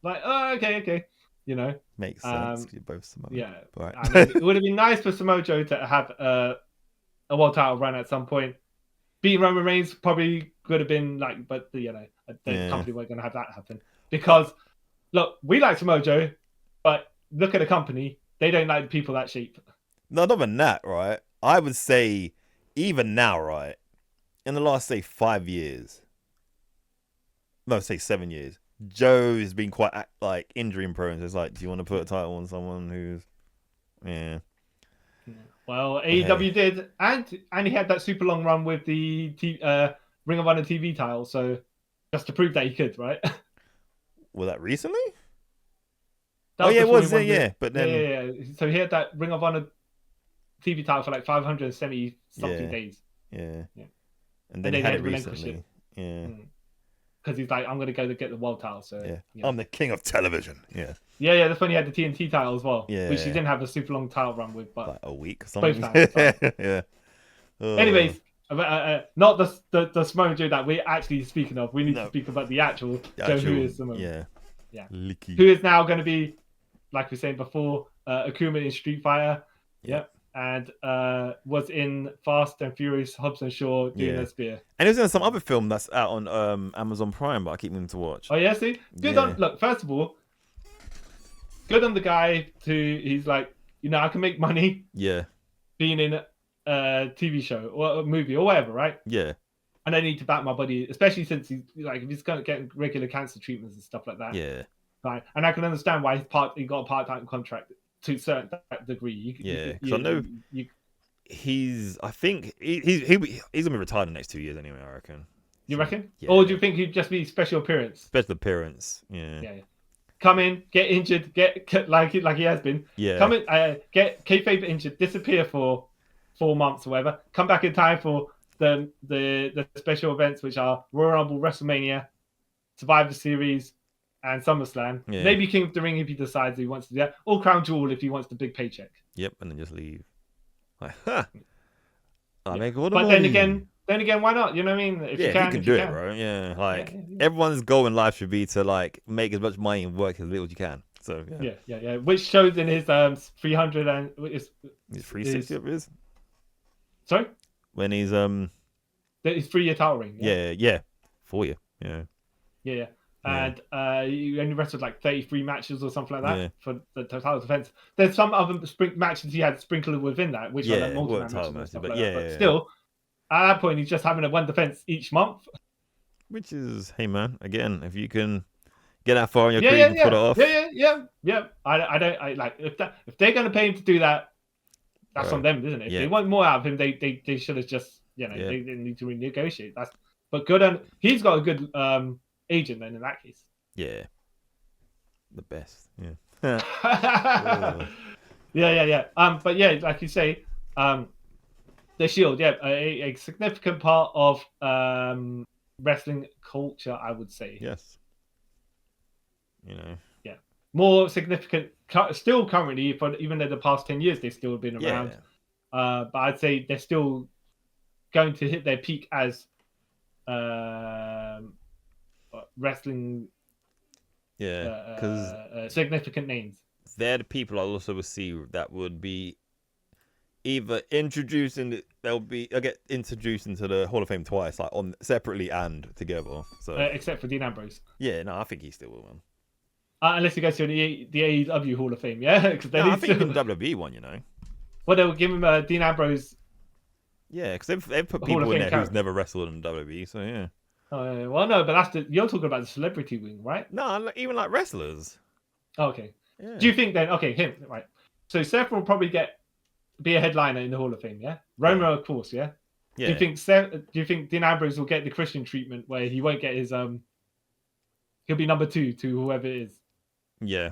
Like, oh, okay. Makes sense. You're both Samoan. Yeah. Right. I mean, it would have been nice for Samoa Joe to have a world title run at some point. Beating Roman Reigns probably could have been like, but the company weren't going to have that happen because look, we like Samoa Joe, but look at the company; they don't like the people that shape. No, not even that, right? I would say even now, right? In the last, say, 5 years, no, say 7 years, Joe has been quite like injury prone. So it's like, do you want to put a title on someone who's, Well, AEW did, and he had that super long run with the Ring of Honor TV title. So just to prove that he could, right? Was that recently? It was. But then yeah. So he had that Ring of Honor TV title for like 570 something days. Yeah. And then he had it recently. Yeah. Because he's like, I'm going to go to get the world title. So I'm the king of television. Yeah. Yeah. That's when he had the TNT title as well. Yeah. Which he didn't have a super long title run with, but like a week or something. Both times. Yeah. Anyways, not the Samoan Joe that we're actually speaking of. We need to speak about the actual Joe who is Samoan. Yeah. Licky. Who is now going to be, like we were saying before, Akuma in Street Fighter. Yep. And was in Fast and Furious Hobbs and Shaw doing a spear. And he was in some other film that's out on Amazon Prime, but I keep meaning to watch. Oh yeah, see? Good on look, first of all, good on the guy he's like, I can make money being in a TV show or a movie or whatever, right? Yeah. And I need to back my body, especially since he's like if he's going to get regular cancer treatments and stuff like that. Yeah. Right. And I can understand why he got a part-time contract to a certain degree. Because I know I think he's gonna be retired in the next 2 years anyway. I reckon. You reckon? Yeah. Or do you think he'd just be special appearance? Special appearance. Yeah. Come in, get injured, get like he has been. Yeah. Come in, get kayfabe injured, disappear for 4 months or whatever. Come back in time for the special events, which are Royal Rumble, WrestleMania, Survivor Series, and SummerSlam. Yeah. Maybe King of the Ring if he decides he wants to do that. Or Crown Jewel if he wants the big paycheck. Yep, and then just leave. Like, huh? I make all the but money. then again, why not? You know what I mean? If you can do it, bro. Yeah, like everyone's goal in life should be to like make as much money and work as little as you can. So yeah. Which shows in his 300 and he's 360 of his. Sorry, when he's his 3-year title reign. Yeah, 4 year. Yeah. And he only wrestled like 33 matches or something like that for the title defense. There's some other matches he had sprinkled within that, which are like multi-man matches, but still, at that point, he's just having a one defense each month. Which is, hey man, again, if you can get that far in your career, you can put it off. Yeah. I don't like if they're gonna pay him to do that, that's on them, isn't it? If they want more out of him, they should have just they need to renegotiate. But good, and he's got a good agent then in that case. Yeah, the best. Yeah. But yeah, like you say, the Shield, a significant part of wrestling culture, I would say. Yes. Yeah, more significant still currently, but even though the past 10 years they've still been around. But I'd say they're still going to hit their peak as wrestling. Because significant names. They're the people I also would see that would be either introduced they'll get introduced into the Hall of Fame twice, like on separately and together. So except for Dean Ambrose. Yeah, no, I think he still will, man. Unless he goes to the AEW Hall of Fame, yeah. I think even WWE one, Well, they'll give him Dean Ambrose. Yeah, because they've put people in there who's never wrestled in WWE, so yeah. Oh, well, no, but you're talking about the celebrity wing, right? No, even like wrestlers. Oh, okay. Yeah. Do you think then? Okay, him, right? So Seth will probably be a headliner in the Hall of Fame, yeah. Roman, of course, yeah. Do you think Dean Ambrose will get the Christian treatment where he won't get his he'll be number 2 to whoever it is? Yeah.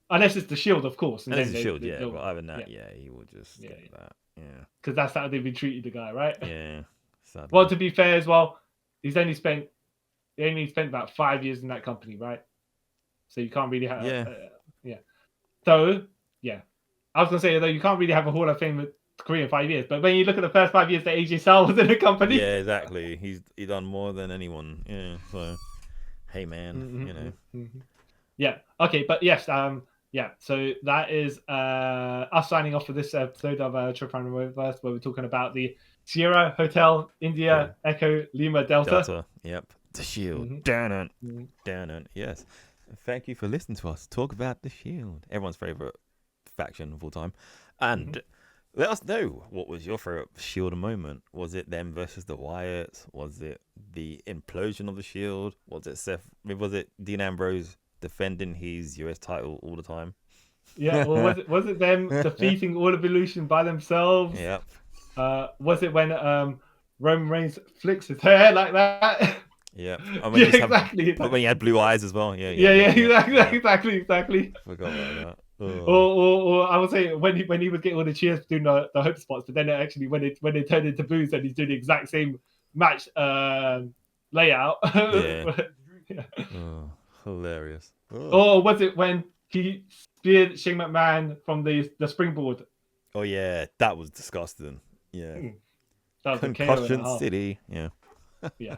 Unless it's the Shield, of course. Unless it's the Shield, but other than that, he will just get that. Yeah. Because that's how they've been treated, the guy, right? Yeah. Sadly. Well, to be fair as well, he only spent about 5 years in that company, right? So you can't really have So I was gonna say, though, you can't really have a Hall of Fame career in 5 years, but when you look at the first 5 years that AJ Styles was in the company, exactly, he's done more than anyone. So hey man, Yeah. Okay, but yes, so that is us signing off for this episode of Trip Around Multiverse, where we're talking about the Sierra Hotel India Echo Lima Delta. Yep. The Shield. Down it. Yes. Thank you for listening to us talk about the Shield, everyone's favorite faction of all time. And let us know, what was your favorite Shield moment? Was it them versus the Wyatts? Was it the implosion of the Shield? Was it Seth? Was it Dean Ambrose defending his US title all the time? Yeah, or was it them defeating All Evolution by themselves? Yep. Was it when Roman Reigns flicks his hair like that? Yeah, exactly. But when he had blue eyes as well. Exactly. Forgot about that. Or I would say when he was getting all the cheers for doing the hope spots, but then actually when they turned into boos and he's doing the exact same match layout. Oh, hilarious. Or was it when he speared Shane McMahon from the springboard? Oh yeah, that was disgusting. Yeah. That was Concussion City. Yeah. Yeah.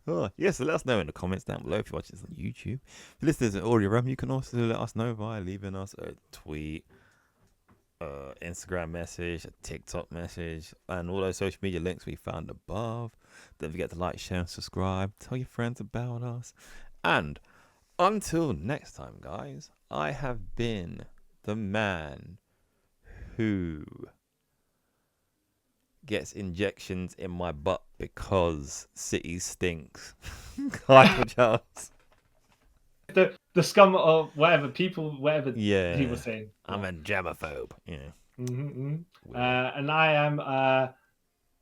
So let us know in the comments down below if you're watching this on YouTube. If you listen to the audio realm, you can also let us know by leaving us a tweet, Instagram message, a TikTok message, and all those social media links we found above. Don't forget to like, share, and subscribe. Tell your friends about us. And until next time, guys, I have been the man who gets injections in my butt because City stinks. Michael Charles. The scum of whatever people, whatever he was saying. I'm a germaphobe. And I am,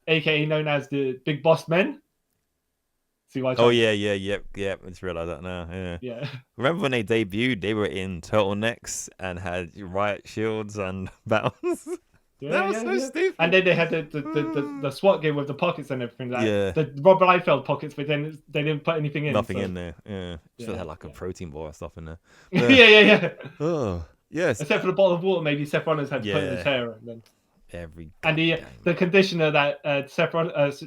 aka known as the Big Boss Men. See why? Yep. I just realised that now. Yeah. Remember when they debuted? They were in turtlenecks and had riot shields and battles. That was so stupid. And then they had the SWAT game with the pockets and everything. The Rob Liefeld pockets, but then they didn't put anything in. Nothing in there. Yeah. Should have had like a protein bar or stuff in there. Yeah. Oh, yes. Except for the bottle of water, maybe Seth Rollins had to put in his hair. And then... And the conditioner that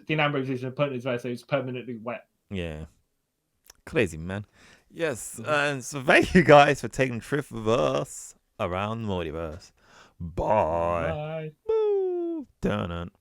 Dean Ambrose is put in his vessel is permanently wet. Yeah. Crazy, man. Yes, and so thank you guys for taking a trip with us around the multiverse. Bye. Bye. Woo. Dun-dun.